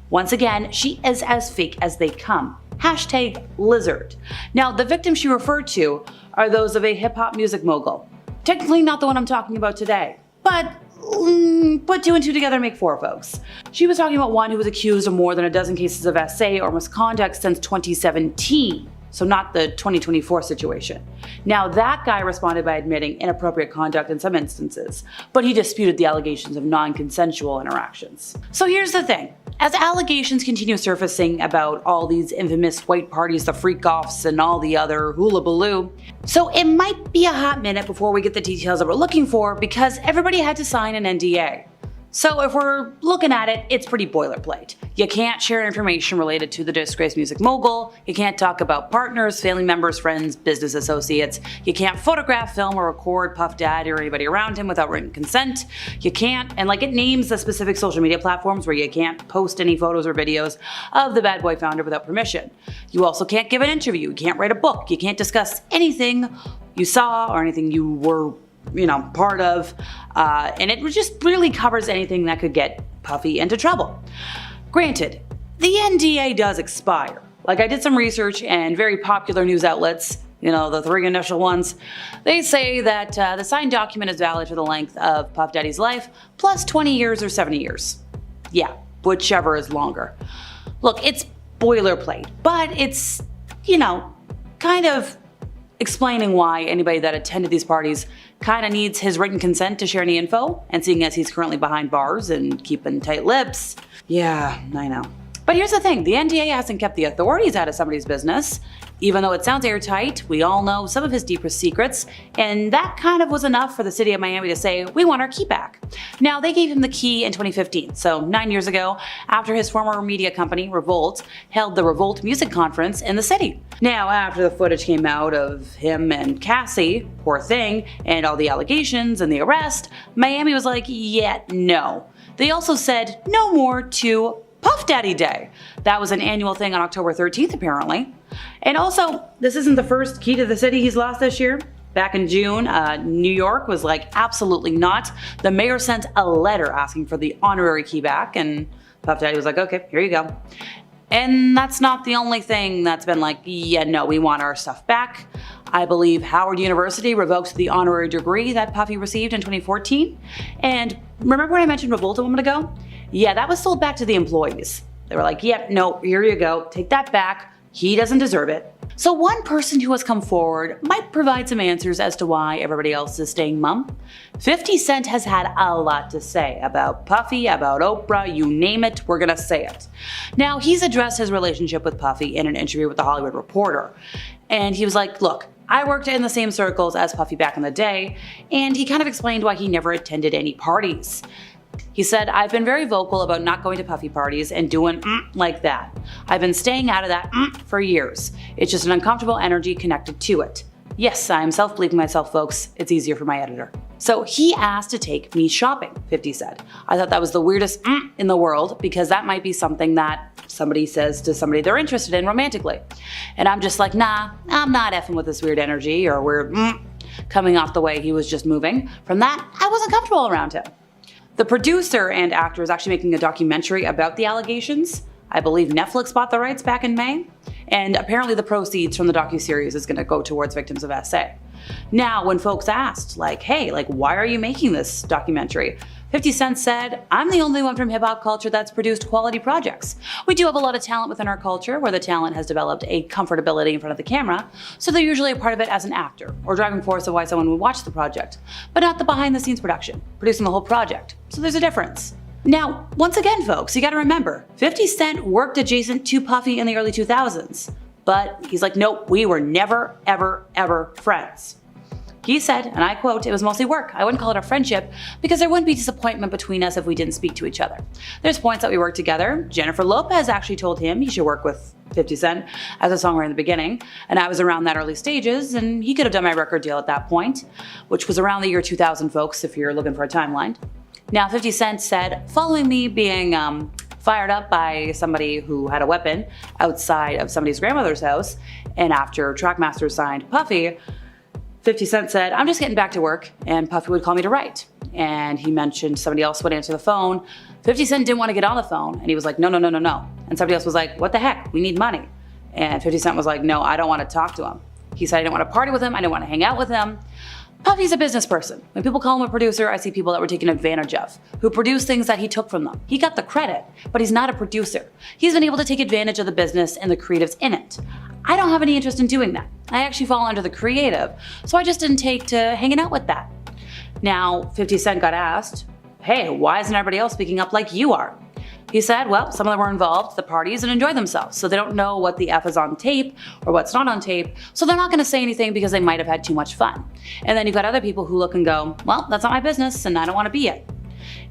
Once again, she is as fake as they come. #lizard. Now, the victims she referred to are those of a hip-hop music mogul. Technically not the one I'm talking about today, but put two and two together and make four, folks. She was talking about one who was accused of more than a dozen cases of SA or misconduct since 2017. So not the 2024 situation. Now that guy responded by admitting inappropriate conduct in some instances, but he disputed the allegations of non-consensual interactions. So here's the thing. As allegations continue surfacing about all these infamous white parties, the freak-offs, and all the other hula-baloo, so it might be a hot minute before we get the details that we're looking for because everybody had to sign an NDA. So if we're looking at it, it's pretty boilerplate. You can't share information related to the disgraced music mogul, you can't talk about partners, family members, friends, business associates, you can't photograph, film, or record Puff Daddy or anybody around him without written consent, you can't, and it names the specific social media platforms where you can't post any photos or videos of the bad boy founder without permission. You also can't give an interview, you can't write a book, you can't discuss anything you saw or anything you were part of, and it just really covers anything that could get Puffy into trouble. Granted, the NDA does expire. I did some research and very popular news outlets, the three initial ones, they say that the signed document is valid for the length of Puff Daddy's life, plus 20 years or 70 years. Yeah, whichever is longer. Look, it's boilerplate, but it's, kind of explaining why anybody that attended these parties kind of needs his written consent to share any info, and seeing as he's currently behind bars and keeping tight lips, yeah, I know. But here's the thing, the NDA hasn't kept the authorities out of somebody's business. Even though it sounds airtight, we all know some of his deepest secrets, and that kind of was enough for the city of Miami to say, "We want our key back." Now, they gave him the key in 2015, so 9 years ago, after his former media company, Revolt, held the Revolt Music Conference in the city. Now, after the footage came out of him and Cassie, poor thing, and all the allegations and the arrest, Miami was like, yeah, no. They also said no more to Puff Daddy Day. That was an annual thing on October 13th, apparently. And also, this isn't the first key to the city he's lost this year. Back in June, New York was like, absolutely not. The mayor sent a letter asking for the honorary key back, and Puff Daddy was like, okay, here you go. And that's not the only thing that's been like, yeah, no, we want our stuff back. I believe Howard University revoked the honorary degree that Puffy received in 2014. And remember when I mentioned Revolt a moment ago? Yeah, that was sold back to the employees. They were like, yep, no, here you go, take that back. He doesn't deserve it. So one person who has come forward might provide some answers as to why everybody else is staying mum. 50 Cent has had a lot to say about Puffy, about Oprah, you name it, we're gonna say it. Now, he's addressed his relationship with Puffy in an interview with The Hollywood Reporter. And he was like, look, I worked in the same circles as Puffy back in the day, and he kind of explained why he never attended any parties. He said, "I've been very vocal about not going to puffy parties and doing like that. I've been staying out of that for years. It's just an uncomfortable energy connected to it. Yes, I'm self-believing myself, folks. It's easier for my editor." So he asked to take me shopping, 50 said. "I thought that was the weirdest in the world because that might be something that somebody says to somebody they're interested in romantically. And I'm just like, nah, I'm not effing with this weird energy or weird coming off the way he was just moving. From that, I wasn't comfortable around him." The producer and actor is actually making a documentary about the allegations. I believe Netflix bought the rights back in May, and apparently the proceeds from the docuseries is going to go towards victims of SA. Now, when folks asked, like, hey, like, why are you making this documentary? 50 Cent said, "I'm the only one from hip-hop culture that's produced quality projects. We do have a lot of talent within our culture where the talent has developed a comfortability in front of the camera, so they're usually a part of it as an actor or driving force of why someone would watch the project, but not the behind-the-scenes production, producing the whole project. So there's a difference." Now, once again, folks, you gotta remember, 50 Cent worked adjacent to Puffy in the early 2000s, but he's like, nope, we were never, ever, ever friends. He said, and I quote, "It was mostly work. I wouldn't call it a friendship because there wouldn't be disappointment between us if we didn't speak to each other. There's points that we worked together. Jennifer Lopez actually told him he should work with 50 Cent as a songwriter in the beginning, and I was around that early stages, and he could have done my record deal at that point," which was around the year 2000, folks, if you're looking for a timeline. Now, 50 Cent said, "Following me being fired up by somebody who had a weapon outside of somebody's grandmother's house, and after Trackmaster signed Puffy, 50 Cent said, I'm just getting back to work, and Puffy would call me to write." And he mentioned somebody else would answer the phone. 50 Cent didn't want to get on the phone, and he was like, no. And somebody else was like, "What the heck? We need money." And 50 Cent was like, "No, I don't want to talk to him." He said, "I didn't want to party with him. I didn't want to hang out with him." Puffy's a business person. When people call him a producer, I see people that were taken advantage of, who produce things that he took from them. He got the credit, but he's not a producer. He's been able to take advantage of the business and the creatives in it. I don't have any interest in doing that. I actually fall under the creative, so I just didn't take to hanging out with that. Now, 50 Cent got asked, "Hey, why isn't everybody else speaking up like you are?" He said, well, some of them were involved at the parties and enjoy themselves, so they don't know what the F is on tape or what's not on tape, so they're not going to say anything because they might have had too much fun. And then you've got other people who look and go, well, that's not my business and I don't want to be it.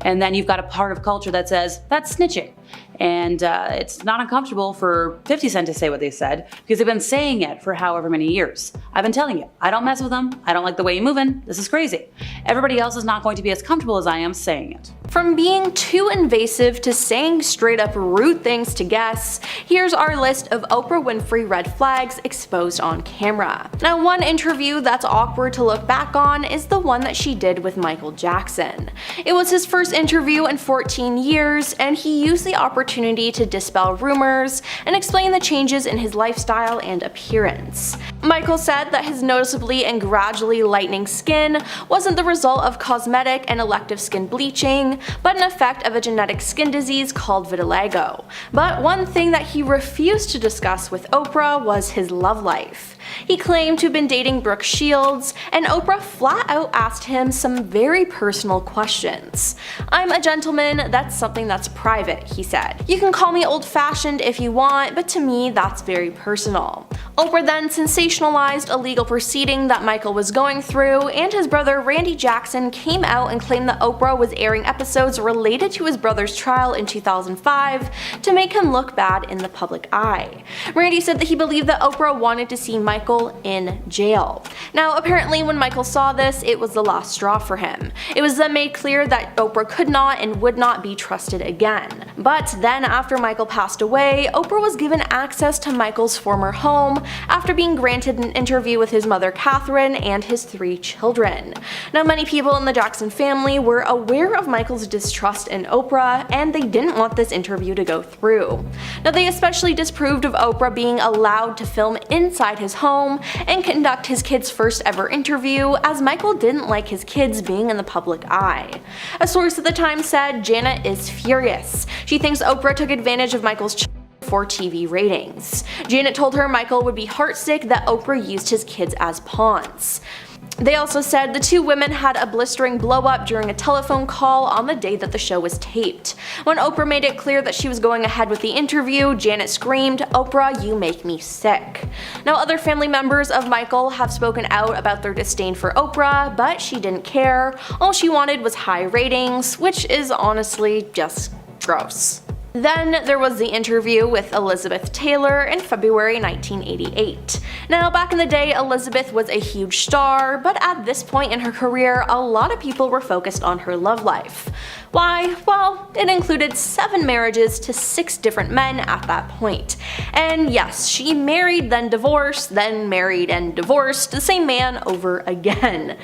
And then you've got a part of culture that says, that's snitching. And it's not uncomfortable for 50 Cent to say what they said because they've been saying it for however many years. I've been telling you, I don't mess with them. I don't like the way you're moving. This is crazy. Everybody else is not going to be as comfortable as I am saying it. From being too invasive to saying straight up rude things to guests, here's our list of Oprah Winfrey red flags exposed on camera. Now, one interview that's awkward to look back on is the one that she did with Michael Jackson. It was his first interview in 14 years, and he used the opportunity to dispel rumors and explain the changes in his lifestyle and appearance. Michael said that his noticeably and gradually lightening skin wasn't the result of cosmetic and elective skin bleaching, but an effect of a genetic skin disease called vitiligo. But one thing that he refused to discuss with Oprah was his love life. He claimed to have been dating Brooke Shields, and Oprah flat out asked him some very personal questions. "I'm a gentleman, that's something that's private," he said. "You can call me old-fashioned if you want, but to me that's very personal." Oprah then sensationalized a legal proceeding that Michael was going through, and his brother Randy Jackson came out and claimed that Oprah was airing episodes related to his brother's trial in 2005 to make him look bad in the public eye. Randy said that he believed that Oprah wanted to see Michael in jail. Now, apparently when Michael saw this, it was the last straw for him. It was then made clear that Oprah could not and would not be trusted again. But then after Michael passed away, Oprah was given access to Michael's former home after being granted an interview with his mother Catherine and his 3 children. Now, many people in the Jackson family were aware of Michael's distrust in Oprah, and they didn't want this interview to go through. Now, they especially disapproved of Oprah being allowed to film inside his home and conduct his kid's first ever interview, as Michael didn't like his kids being in the public eye. A source at the time said Janet is furious. She thinks Oprah took advantage of Michael's for TV ratings. Janet told her Michael would be heartsick that Oprah used his kids as pawns. They also said the two women had a blistering blow-up during a telephone call on the day that the show was taped. When Oprah made it clear that she was going ahead with the interview, Janet screamed, "Oprah, you make me sick." Now, other family members of Michael have spoken out about their disdain for Oprah, but she didn't care. All she wanted was high ratings, which is honestly just gross. Then there was the interview with Elizabeth Taylor in February 1988. Now, back in the day, Elizabeth was a huge star, but at this point in her career, a lot of people were focused on her love life. Why? Well, it included 7 marriages to 6 different men at that point. And yes, she married, then divorced, then married and divorced the same man over again.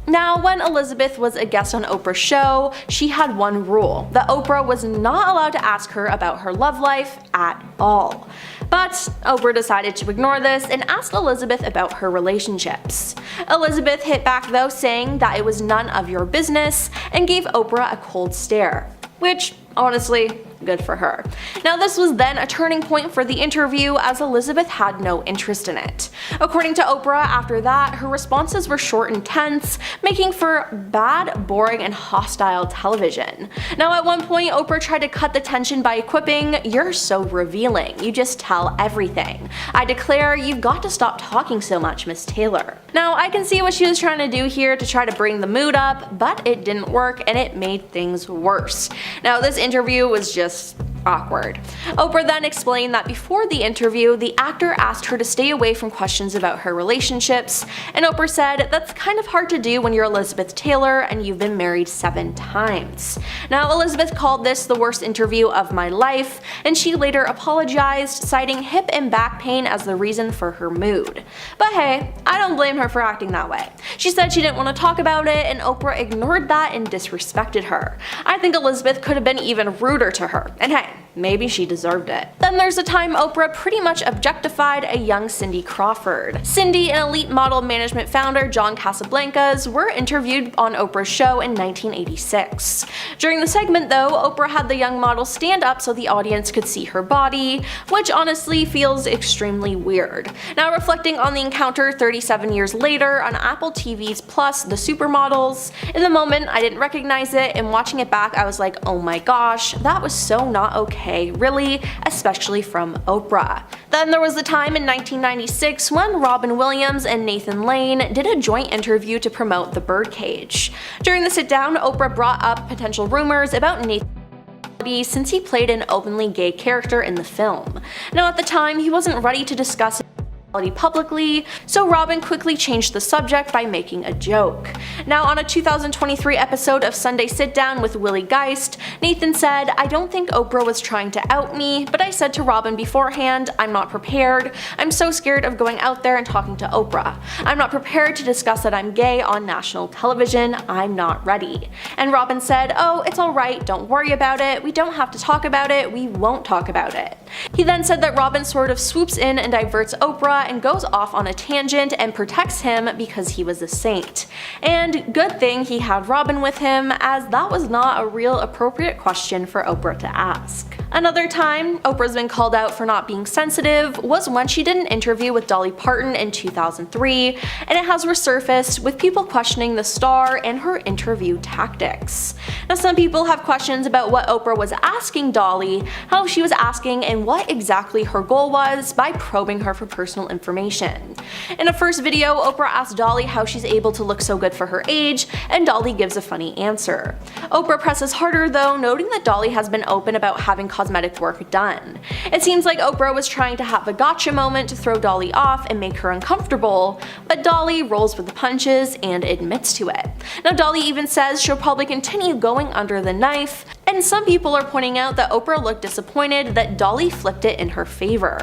Now, when Elizabeth was a guest on Oprah's show, she had one rule, that Oprah was not allowed to ask her about her love life at all. But Oprah decided to ignore this and asked Elizabeth about her relationships. Elizabeth hit back though, saying that it was none of your business, and gave Oprah a cold stare. Which, honestly, good for her. Now, this was then a turning point for the interview, as Elizabeth had no interest in it. According to Oprah, after that, her responses were short and tense, making for bad, boring, and hostile television. Now, at one point, Oprah tried to cut the tension by quipping, "You're so revealing, you just tell everything. I declare you've got to stop talking so much, Miss Taylor." Now, I can see what she was trying to do here to try to bring the mood up, but it didn't work and it made things worse. Now, this interview was just awkward. Oprah then explained that before the interview, the actor asked her to stay away from questions about her relationships, and Oprah said, "That's kind of hard to do when you're Elizabeth Taylor and you've been married 7 times. Now, Elizabeth called this the worst interview of my life, and she later apologized, citing hip and back pain as the reason for her mood. But hey, I don't blame her for acting that way. She said she didn't want to talk about it, and Oprah ignored that and disrespected her. I think Elizabeth could have been even ruder to her, and hey, maybe she deserved it. Then there's a time Oprah pretty much objectified a young Cindy Crawford. Cindy and elite model management founder John Casablancas were interviewed on Oprah's show in 1986. During the segment though, Oprah had the young model stand up so the audience could see her body, which honestly feels extremely weird. Now, reflecting on the encounter 37 years later on Apple TV's Plus, The Supermodels, in the moment I didn't recognize it, and watching it back I was like, oh my gosh, that was so not okay, really, especially from Oprah. Then there was the time in 1996 when Robin Williams and Nathan Lane did a joint interview to promote The Birdcage. During the sit-down, Oprah brought up potential rumors about Nathan since he played an openly gay character in the film. Now, at the time, he wasn't ready to discuss publicly, so Robin quickly changed the subject by making a joke. Now, on a 2023 episode of Sunday Sit Down with Willie Geist, Nathan said, "I don't think Oprah was trying to out me, but I said to Robin beforehand, I'm not prepared. I'm so scared of going out there and talking to Oprah. I'm not prepared to discuss that I'm gay on national television. I'm not ready." And Robin said, "Oh, it's alright, don't worry about it. We don't have to talk about it. We won't talk about it." He then said that Robin sort of swoops in and diverts Oprah and goes off on a tangent and protects him because he was a saint. And good thing he had Robin with him, as that was not a real appropriate question for Oprah to ask. Another time Oprah's been called out for not being sensitive was when she did an interview with Dolly Parton in 2003, and it has resurfaced with people questioning the star and her interview tactics. Now, some people have questions about what Oprah was asking Dolly, how she was asking, and what exactly her goal was by probing her for personal information. In a first video, Oprah asked Dolly how she's able to look so good for her age, and Dolly gives a funny answer. Oprah presses harder though, noting that Dolly has been open about having cosmetic work done. It seems like Oprah was trying to have a gotcha moment to throw Dolly off and make her uncomfortable, but Dolly rolls with the punches and admits to it. Now, Dolly even says she'll probably continue going under the knife, and some people are pointing out that Oprah looked disappointed that Dolly flipped it in her favor.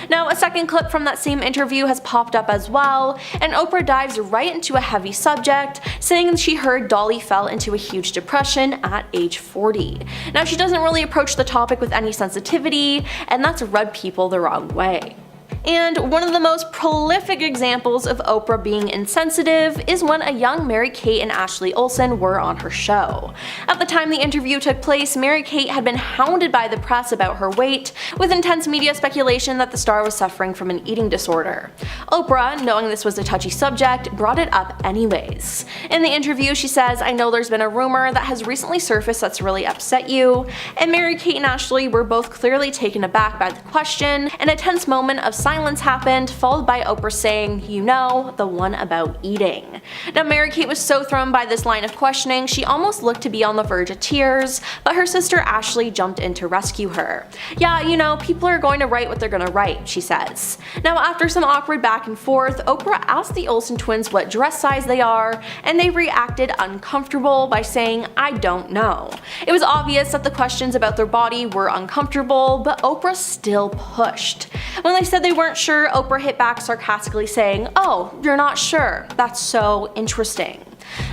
Now, a second clip from that same interview has popped up as well, and Oprah dives right into a heavy subject, saying she heard Dolly fell into a huge depression at age 40. Now, she doesn't really approach the topic with any sensitivity, and that's rubbed people the wrong way. And one of the most prolific examples of Oprah being insensitive is when a young Mary-Kate and Ashley Olsen were on her show. At the time the interview took place, Mary-Kate had been hounded by the press about her weight, with intense media speculation that the star was suffering from an eating disorder. Oprah, knowing this was a touchy subject, brought it up anyways. In the interview, she says, "I know there's been a rumor that has recently surfaced that's really upset you," and Mary-Kate and Ashley were both clearly taken aback by the question, and a tense moment of silence happened, followed by Oprah saying, "You know, the one about eating." Now Mary-Kate was so thrown by this line of questioning, she almost looked to be on the verge of tears, but her sister Ashley jumped in to rescue her. "Yeah, you know, people are going to write what they're gonna write," she says. Now after some awkward back and forth, Oprah asked the Olsen twins what dress size they are, and they reacted uncomfortable by saying, "I don't know." It was obvious that the questions about their body were uncomfortable, but Oprah still pushed. When they said they weren't sure, Oprah hit back sarcastically saying, "Oh, you're not sure? That's so interesting."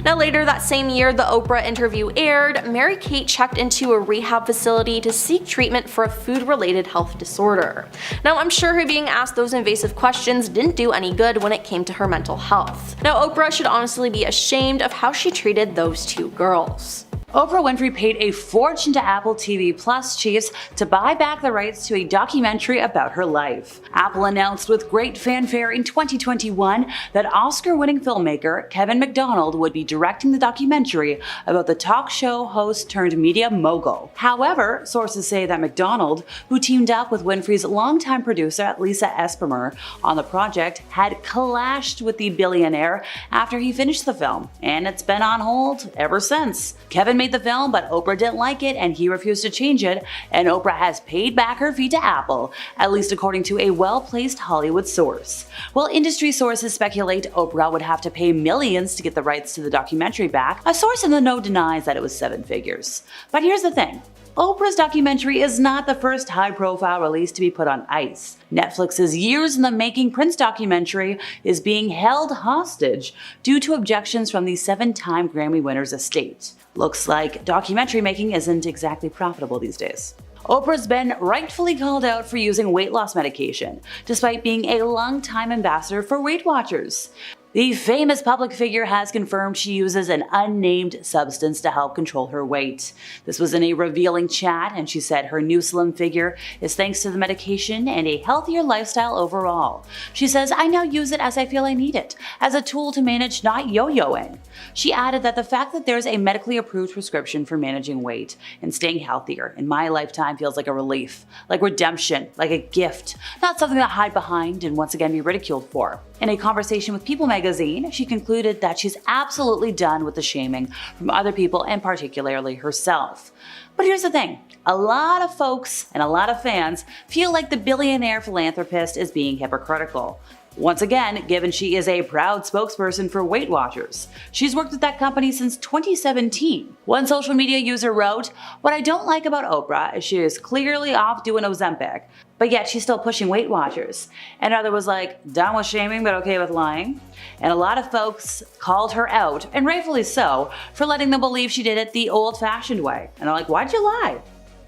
Now later that same year the Oprah interview aired, Mary-Kate checked into a rehab facility to seek treatment for a food-related health disorder. Now I'm sure her being asked those invasive questions didn't do any good when it came to her mental health. Now Oprah should honestly be ashamed of how she treated those two girls. Oprah Winfrey paid a fortune to Apple TV Plus chiefs to buy back the rights to a documentary about her life. Apple announced with great fanfare in 2021 that Oscar-winning filmmaker Kevin McDonald would be directing the documentary about the talk show host turned media mogul. However, sources say that McDonald, who teamed up with Winfrey's longtime producer Lisa Esprimer on the project, had clashed with the billionaire after he finished the film, and it's been on hold ever since. Kevin made the film, but Oprah didn't like it and he refused to change it, and Oprah has paid back her fee to Apple, at least according to a well-placed Hollywood source. While industry sources speculate Oprah would have to pay millions to get the rights to the documentary back, a source in the know denies that it was 7 figures. But here's the thing. Oprah's documentary is not the first high-profile release to be put on ice. Netflix's years in the making Prince documentary is being held hostage due to objections from the 7-time Grammy winner's estate. Looks like documentary making isn't exactly profitable these days. Oprah's been rightfully called out for using weight loss medication, despite being a longtime ambassador for Weight Watchers. The famous public figure has confirmed she uses an unnamed substance to help control her weight. This was in a revealing chat, and she said her new slim figure is thanks to the medication and a healthier lifestyle overall. She says, "I now use it as I feel I need it, as a tool to manage not yo-yoing." She added that the fact that there's a medically approved prescription for managing weight and staying healthier in my lifetime feels like a relief, like redemption, like a gift, not something to hide behind and once again be ridiculed for. In a conversation with People magazine, she concluded that she's absolutely done with the shaming from other people and particularly herself. But here's the thing, a lot of folks and a lot of fans feel like the billionaire philanthropist is being hypocritical. Once again, given she is a proud spokesperson for Weight Watchers. She's worked with that company since 2017. One social media user wrote, "What I don't like about Oprah is she is clearly off doing Ozempic, but yet she's still pushing Weight Watchers." And another was like, "Done with shaming but okay with lying." And a lot of folks called her out, and rightfully so, for letting them believe she did it the old-fashioned way. And they're like, "Why'd you lie?"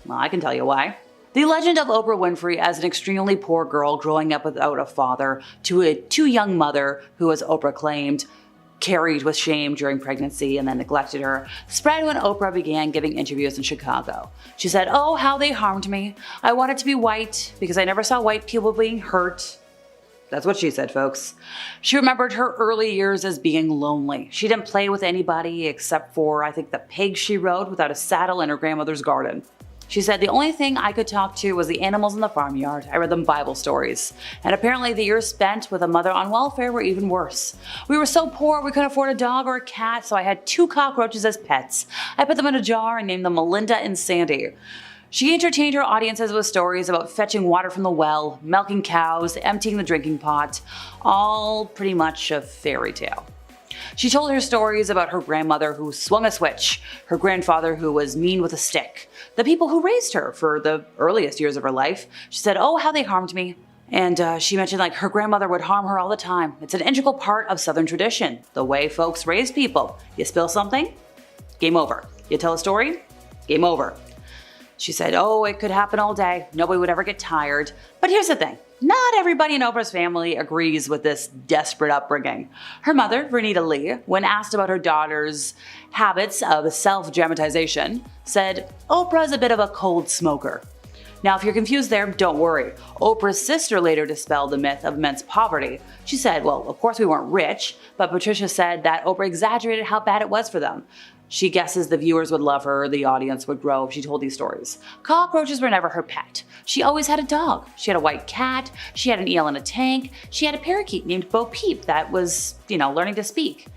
Well, I can tell you why. The legend of Oprah Winfrey as an extremely poor girl growing up without a father to a too-young mother who, as Oprah claimed, carried with shame during pregnancy and then neglected her, spread when Oprah began giving interviews in Chicago. She said, "Oh, how they harmed me. I wanted to be white because I never saw white people being hurt." That's what she said, folks. She remembered her early years as being lonely. She didn't play with anybody except for, I think, the pigs she rode without a saddle in her grandmother's garden. She said, "The only thing I could talk to was the animals in the farmyard. I read them Bible stories. And apparently the years spent with a mother on welfare were even worse. We were so poor we couldn't afford a dog or a cat, so I had 2 cockroaches as pets. I put them in a jar and named them Melinda and Sandy." She entertained her audiences with stories about fetching water from the well, milking cows, emptying the drinking pot, all pretty much a fairy tale. She told her stories about her grandmother who swung a switch, her grandfather who was mean with a stick, the people who raised her for the earliest years of her life. She said, "Oh, how they harmed me." And she mentioned like her grandmother would harm her all the time. It's an integral part of Southern tradition, the way folks raise people. You spill something, game over. You tell a story, game over. She said, oh, it could happen all day. Nobody would ever get tired. But here's the thing. Not everybody in Oprah's family agrees with this desperate upbringing. Her mother, Vernita Lee, when asked about her daughter's habits of self-dramatization, said, Oprah's a bit of a cold smoker. Now, if you're confused there, don't worry. Oprah's sister later dispelled the myth of immense poverty. She said, well, of course we weren't rich, but Patricia said that Oprah exaggerated how bad it was for them. She guesses the viewers would love her, the audience would grow if she told these stories. Cockroaches were never her pet. She always had a dog. She had a white cat. She had an eel in a tank. She had a parakeet named Bo Peep that was, learning to speak.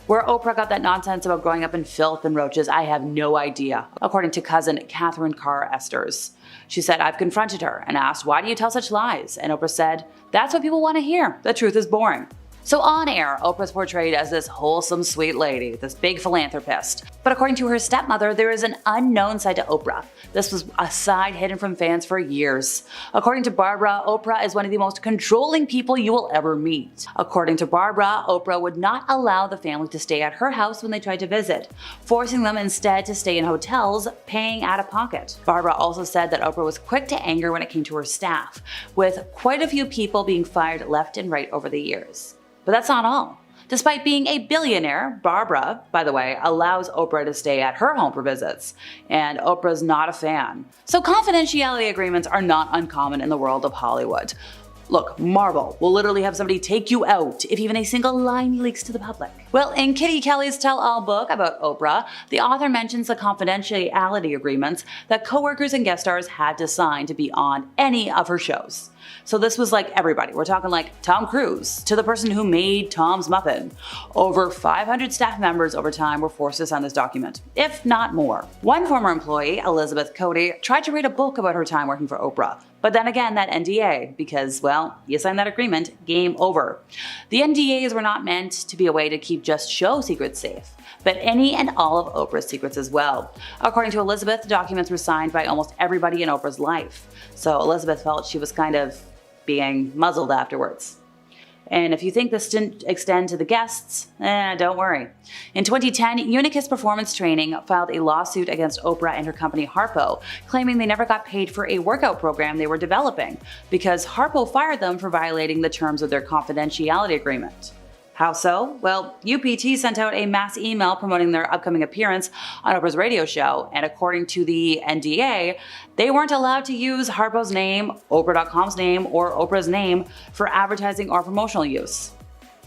Where Oprah got that nonsense about growing up in filth and roaches, I have no idea, according to cousin Catherine Carr Esters. She said, I've confronted her and asked, why do you tell such lies? And Oprah said, that's what people want to hear. The truth is boring. So on air, Oprah's portrayed as this wholesome, sweet lady, this big philanthropist. But according to her stepmother, there is an unknown side to Oprah. This was a side hidden from fans for years. According to Barbara, Oprah is one of the most controlling people you will ever meet. According to Barbara, Oprah would not allow the family to stay at her house when they tried to visit, forcing them instead to stay in hotels, paying out of pocket. Barbara also said that Oprah was quick to anger when it came to her staff, with quite a few people being fired left and right over the years. But that's not all. Despite being a billionaire, Barbara, by the way, allows Oprah to stay at her home for visits, and Oprah's not a fan. So confidentiality agreements are not uncommon in the world of Hollywood. Look, Marvel will literally have somebody take you out if even a single line leaks to the public. Well, in Kitty Kelly's tell-all book about Oprah, the author mentions the confidentiality agreements that coworkers and guest stars had to sign to be on any of her shows. So this was like everybody. We're talking like Tom Cruise to the person who made Tom's Muffin. Over 500 staff members over time were forced to sign this document, if not more. One former employee, Elizabeth Cody, tried to write a book about her time working for Oprah. But then again, that NDA, because, well, you sign that agreement, game over. The NDAs were not meant to be a way to keep just show secrets safe, but any and all of Oprah's secrets as well. According to Elizabeth, the documents were signed by almost everybody in Oprah's life. So Elizabeth felt she was kind of being muzzled afterwards. And if you think this didn't extend to the guests, don't worry. In 2010, Unicus Performance Training filed a lawsuit against Oprah and her company Harpo, claiming they never got paid for a workout program they were developing, because Harpo fired them for violating the terms of their confidentiality agreement. How so? Well, UPT sent out a mass email promoting their upcoming appearance on Oprah's radio show, and according to the NDA, they weren't allowed to use Harpo's name, Oprah.com's name, or Oprah's name for advertising or promotional use.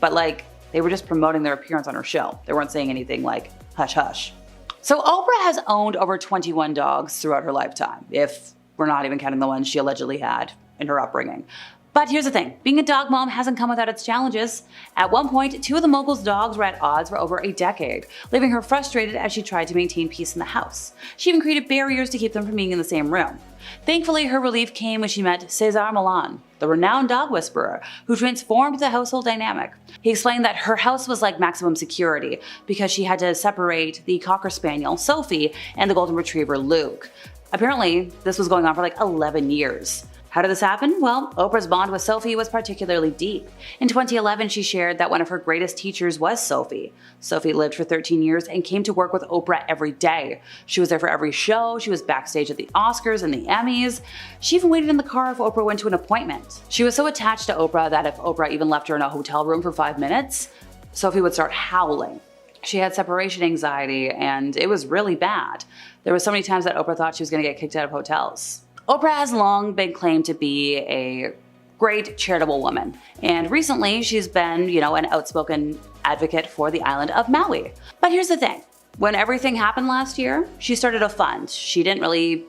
But they were just promoting their appearance on her show. They weren't saying anything like, hush hush. So Oprah has owned over 21 dogs throughout her lifetime, if we're not even counting the ones she allegedly had in her upbringing. But here's the thing, being a dog mom hasn't come without its challenges. At one point, two of the mogul's dogs were at odds for over a decade, leaving her frustrated as she tried to maintain peace in the house. She even created barriers to keep them from being in the same room. Thankfully, her relief came when she met Cesar Millan, the renowned dog whisperer, who transformed the household dynamic. He explained that her house was like maximum security because she had to separate the Cocker Spaniel, Sophie, and the Golden Retriever, Luke. Apparently, this was going on for 11 years. How did this happen? Well, Oprah's bond with Sophie was particularly deep. In 2011, she shared that one of her greatest teachers was Sophie. Sophie lived for 13 years and came to work with Oprah every day. She was there for every show. She was backstage at the Oscars and the Emmys. She even waited in the car if Oprah went to an appointment. She was so attached to Oprah that if Oprah even left her in a hotel room for 5 minutes, Sophie would start howling. She had separation anxiety, and it was really bad. There were so many times that Oprah thought she was going to get kicked out of hotels. Oprah has long been claimed to be a great charitable woman, and recently she's been, an outspoken advocate for the island of Maui. But here's the thing, when everything happened last year, she started a fund. She didn't really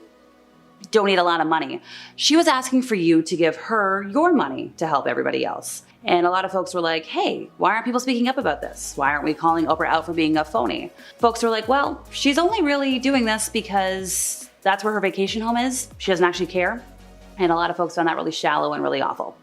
donate a lot of money. She was asking for you to give her your money to help everybody else. And a lot of folks were like, hey, why aren't people speaking up about this? Why aren't we calling Oprah out for being a phony? Folks were like, well, she's only really doing this because that's where her vacation home is. She doesn't actually care. And a lot of folks found that really shallow and really awful.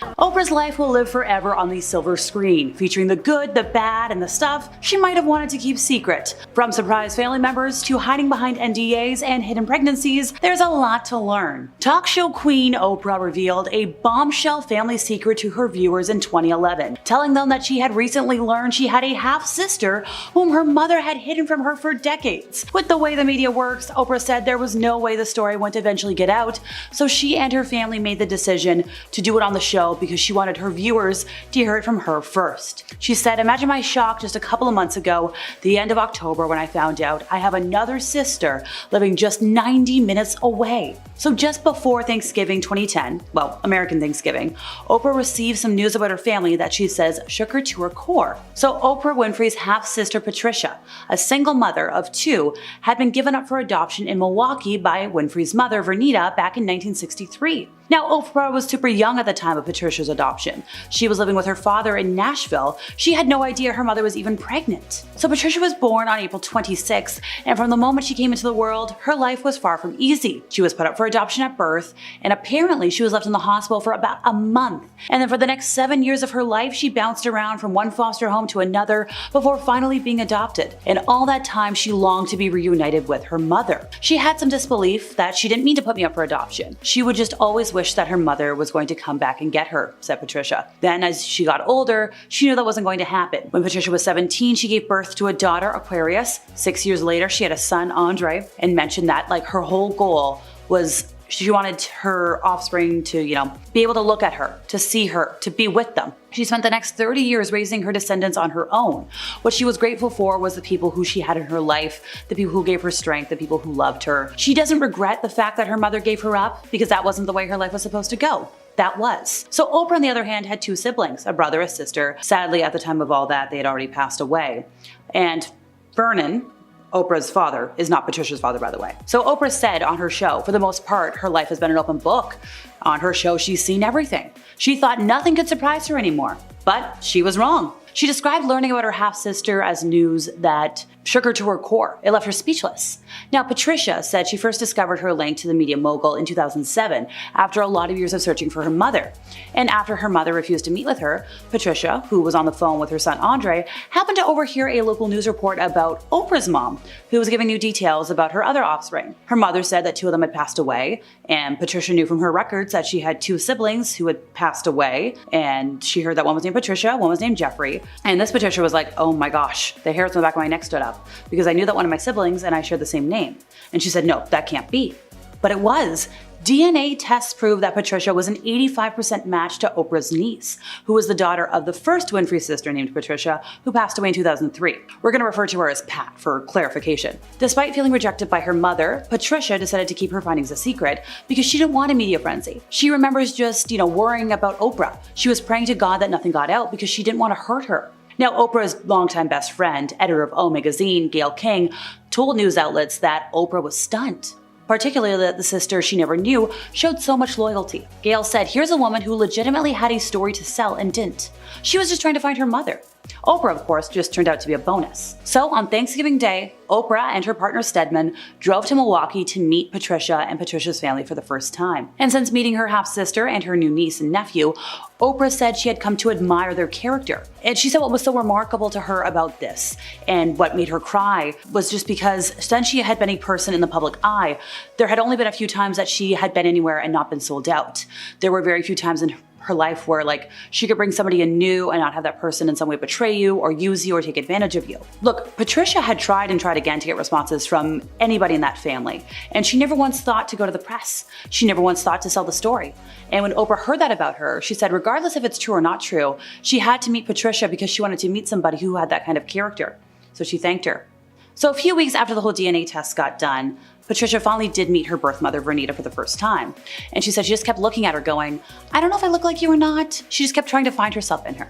Oprah's life will live forever on the silver screen, featuring the good, the bad, and the stuff she might have wanted to keep secret. From surprise family members to hiding behind NDAs and hidden pregnancies, there's a lot to learn. Talk show queen Oprah revealed a bombshell family secret to her viewers in 2011, telling them that she had recently learned she had a half-sister whom her mother had hidden from her for decades. With the way the media works, Oprah said there was no way the story wouldn't eventually get out, so she and her family made the decision to do it on the show because she wanted her viewers to hear it from her first. She said, "Imagine my shock just a couple of months ago, the end of October, when I found out I have another sister living just 90 minutes away." So just before Thanksgiving 2010, well, American Thanksgiving, Oprah received some news about her family that she says shook her to her core. So Oprah Winfrey's half-sister Patricia, a single mother of two, had been given up for adoption in Milwaukee by Winfrey's mother, Vernita, back in 1963. Now, Oprah was super young at the time of Patricia's adoption. She was living with her father in Nashville. She had no idea her mother was even pregnant. So Patricia was born on April 26, and from the moment she came into the world, her life was far from easy. She was put up for adoption at birth, and apparently she was left in the hospital for about a month. And then for the next 7 years of her life, she bounced around from one foster home to another before finally being adopted. And all that time, she longed to be reunited with her mother. She had some disbelief that she didn't mean to put me up for adoption. She would just always wish that her mother was going to come back and get her, said Patricia. Then as she got older, she knew that wasn't going to happen. When Patricia was 17, she gave birth to a daughter, Aquarius. 6 years later, she had a son, Andre, and mentioned that her whole goal was she wanted her offspring to, be able to look at her, to see her, to be with them. She spent the next 30 years raising her descendants on her own. What she was grateful for was the people who she had in her life, the people who gave her strength, the people who loved her. She doesn't regret the fact that her mother gave her up because that wasn't the way her life was supposed to go. That was. So Oprah, on the other hand, had two siblings, a brother, a sister. Sadly, at the time of all that, they had already passed away. And Vernon, Oprah's father, is not Patricia's father, by the way. So Oprah said on her show, for the most part, her life has been an open book. On her show, she's seen everything. She thought nothing could surprise her anymore, but she was wrong. She described learning about her half-sister as news that shook her to her core. It left her speechless. Now, Patricia said she first discovered her link to the media mogul in 2007 after a lot of years of searching for her mother. And after her mother refused to meet with her, Patricia, who was on the phone with her son Andre, happened to overhear a local news report about Oprah's mom, who was giving new details about her other offspring. Her mother said that two of them had passed away, and Patricia knew from her records that she had two siblings who had passed away, and she heard that one was named Patricia, one was named Jeffrey. And this Patricia was like, "Oh my gosh, the hairs on the back of my neck stood up because I knew that one of my siblings and I shared the same name." And she said, "No, that can't be." But it was. DNA tests proved that Patricia was an 85% match to Oprah's niece, who was the daughter of the first Winfrey sister named Patricia, who passed away in 2003. We're going to refer to her as Pat for clarification. Despite feeling rejected by her mother, Patricia decided to keep her findings a secret because she didn't want a media frenzy. She remembers just, worrying about Oprah. She was praying to God that nothing got out because she didn't want to hurt her. Now, Oprah's longtime best friend, editor of O Magazine, Gayle King, told news outlets that Oprah was stunned. Particularly that the sister she never knew showed so much loyalty. Gayle said, "Here's a woman who legitimately had a story to sell and didn't. She was just trying to find her mother." Oprah, of course, just turned out to be a bonus. So on Thanksgiving Day, Oprah and her partner Stedman drove to Milwaukee to meet Patricia and Patricia's family for the first time. And since meeting her half-sister and her new niece and nephew, Oprah said she had come to admire their character. And she said what was so remarkable to her about this, and what made her cry, was just because since she had been a person in the public eye, there had only been a few times that she had been anywhere and not been sold out. There were very few times in her life where she could bring somebody in new and not have that person in some way betray you or use you or take advantage of you. Look, Patricia had tried and tried again to get responses from anybody in that family, and she never once thought to go to the press. She never once thought to sell the story. And when Oprah heard that about her, she said regardless if it's true or not true, she had to meet Patricia because she wanted to meet somebody who had that kind of character. So she thanked her. So a few weeks after the whole DNA test got done, Patricia finally did meet her birth mother, Vernita, for the first time. And she said she just kept looking at her going, "I don't know if I look like you or not." She just kept trying to find herself in her.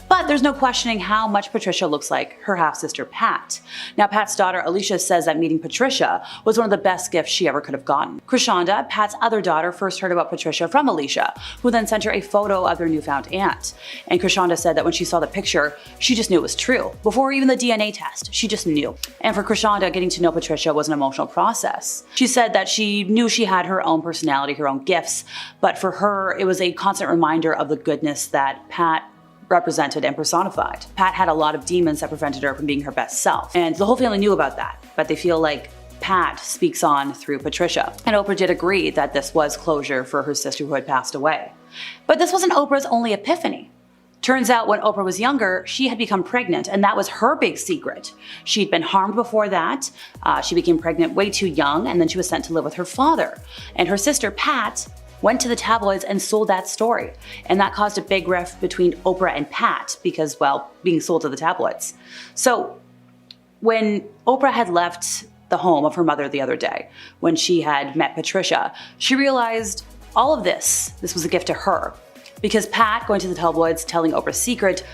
But there's no questioning how much Patricia looks like her half-sister Pat. Now, Pat's daughter Alicia says that meeting Patricia was one of the best gifts she ever could have gotten. Krishanda, Pat's other daughter, first heard about Patricia from Alicia, who then sent her a photo of their newfound aunt. And Krishanda said that when she saw the picture, she just knew it was true. Before even the DNA test, she just knew. And for Krishanda, getting to know Patricia was an emotional process. She said that she knew she had her own personality, her own gifts, but for her, it was a constant reminder of the goodness that Pat represented and personified. Pat had a lot of demons that prevented her from being her best self, and the whole family knew about that, but they feel like Pat speaks on through Patricia. And Oprah did agree that this was closure for her sister who had passed away. But this wasn't Oprah's only epiphany. Turns out when Oprah was younger, she had become pregnant, and that was her big secret. She'd been harmed before that, she became pregnant way too young, and then she was sent to live with her father. And her sister, Pat, went to the tabloids and sold that story. And that caused a big rift between Oprah and Pat because, well, being sold to the tabloids. So when Oprah had left the home of her mother the other day, when she had met Patricia, she realized all of this was a gift to her. Because Pat going to the tabloids, telling Oprah's secret,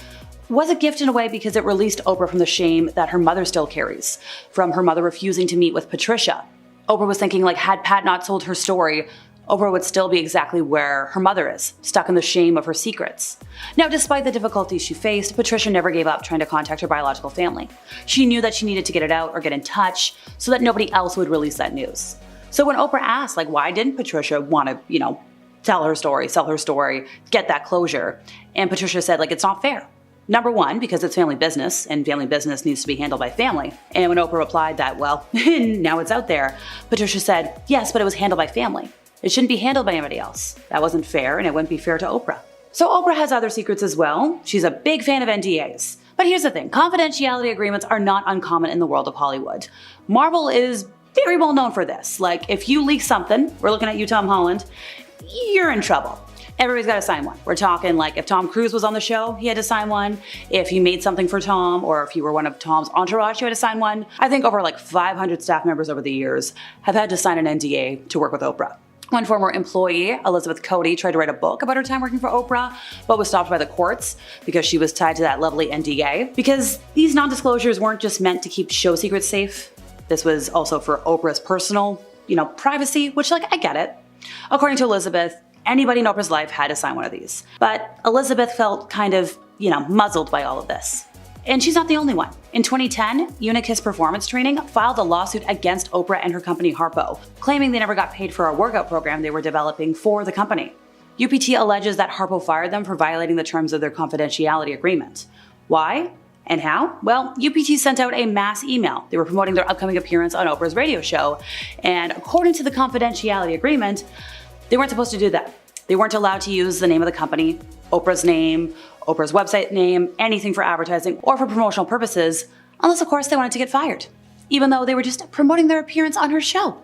was a gift in a way because it released Oprah from the shame that her mother still carries, from her mother refusing to meet with Patricia. Oprah was thinking, like, had Pat not told her story, Oprah would still be exactly where her mother is, stuck in the shame of her secrets. Now, despite the difficulties she faced, Patricia never gave up trying to contact her biological family. She knew that she needed to get it out or get in touch so that nobody else would release that news. So when Oprah asked, like, why didn't Patricia want to, tell her story, sell her story, get that closure, and Patricia said, like, it's not fair. Number one, because it's family business, and family business needs to be handled by family. And when Oprah replied that, well, now it's out there, Patricia said, yes, but it was handled by family. It shouldn't be handled by anybody else. That wasn't fair, and it wouldn't be fair to Oprah. So Oprah has other secrets as well. She's a big fan of NDAs. But here's the thing, confidentiality agreements are not uncommon in the world of Hollywood. Marvel is very well known for this. Like, if you leak something, we're looking at you, Tom Holland, you're in trouble. Everybody's got to sign one. We're talking like if Tom Cruise was on the show, he had to sign one. If you made something for Tom, or if you were one of Tom's entourage, you had to sign one. I think over like 500 staff members over the years have had to sign an NDA to work with Oprah. One former employee, Elizabeth Cody, tried to write a book about her time working for Oprah, but was stopped by the courts because she was tied to that lovely NDA. Because these non-disclosures weren't just meant to keep show secrets safe. This was also for Oprah's personal, privacy, which, like, I get it. According to Elizabeth, anybody in Oprah's life had to sign one of these. But Elizabeth felt kind of, muzzled by all of this. And she's not the only one. In 2010, Unicus Performance Training filed a lawsuit against Oprah and her company Harpo, claiming they never got paid for a workout program they were developing for the company. UPT alleges that Harpo fired them for violating the terms of their confidentiality agreement. Why? And how? Well, UPT sent out a mass email. They were promoting their upcoming appearance on Oprah's radio show, and according to the confidentiality agreement, they weren't supposed to do that. They weren't allowed to use the name of the company, Oprah's name, Oprah's website name, anything for advertising or for promotional purposes, unless of course they wanted to get fired, even though they were just promoting their appearance on her show.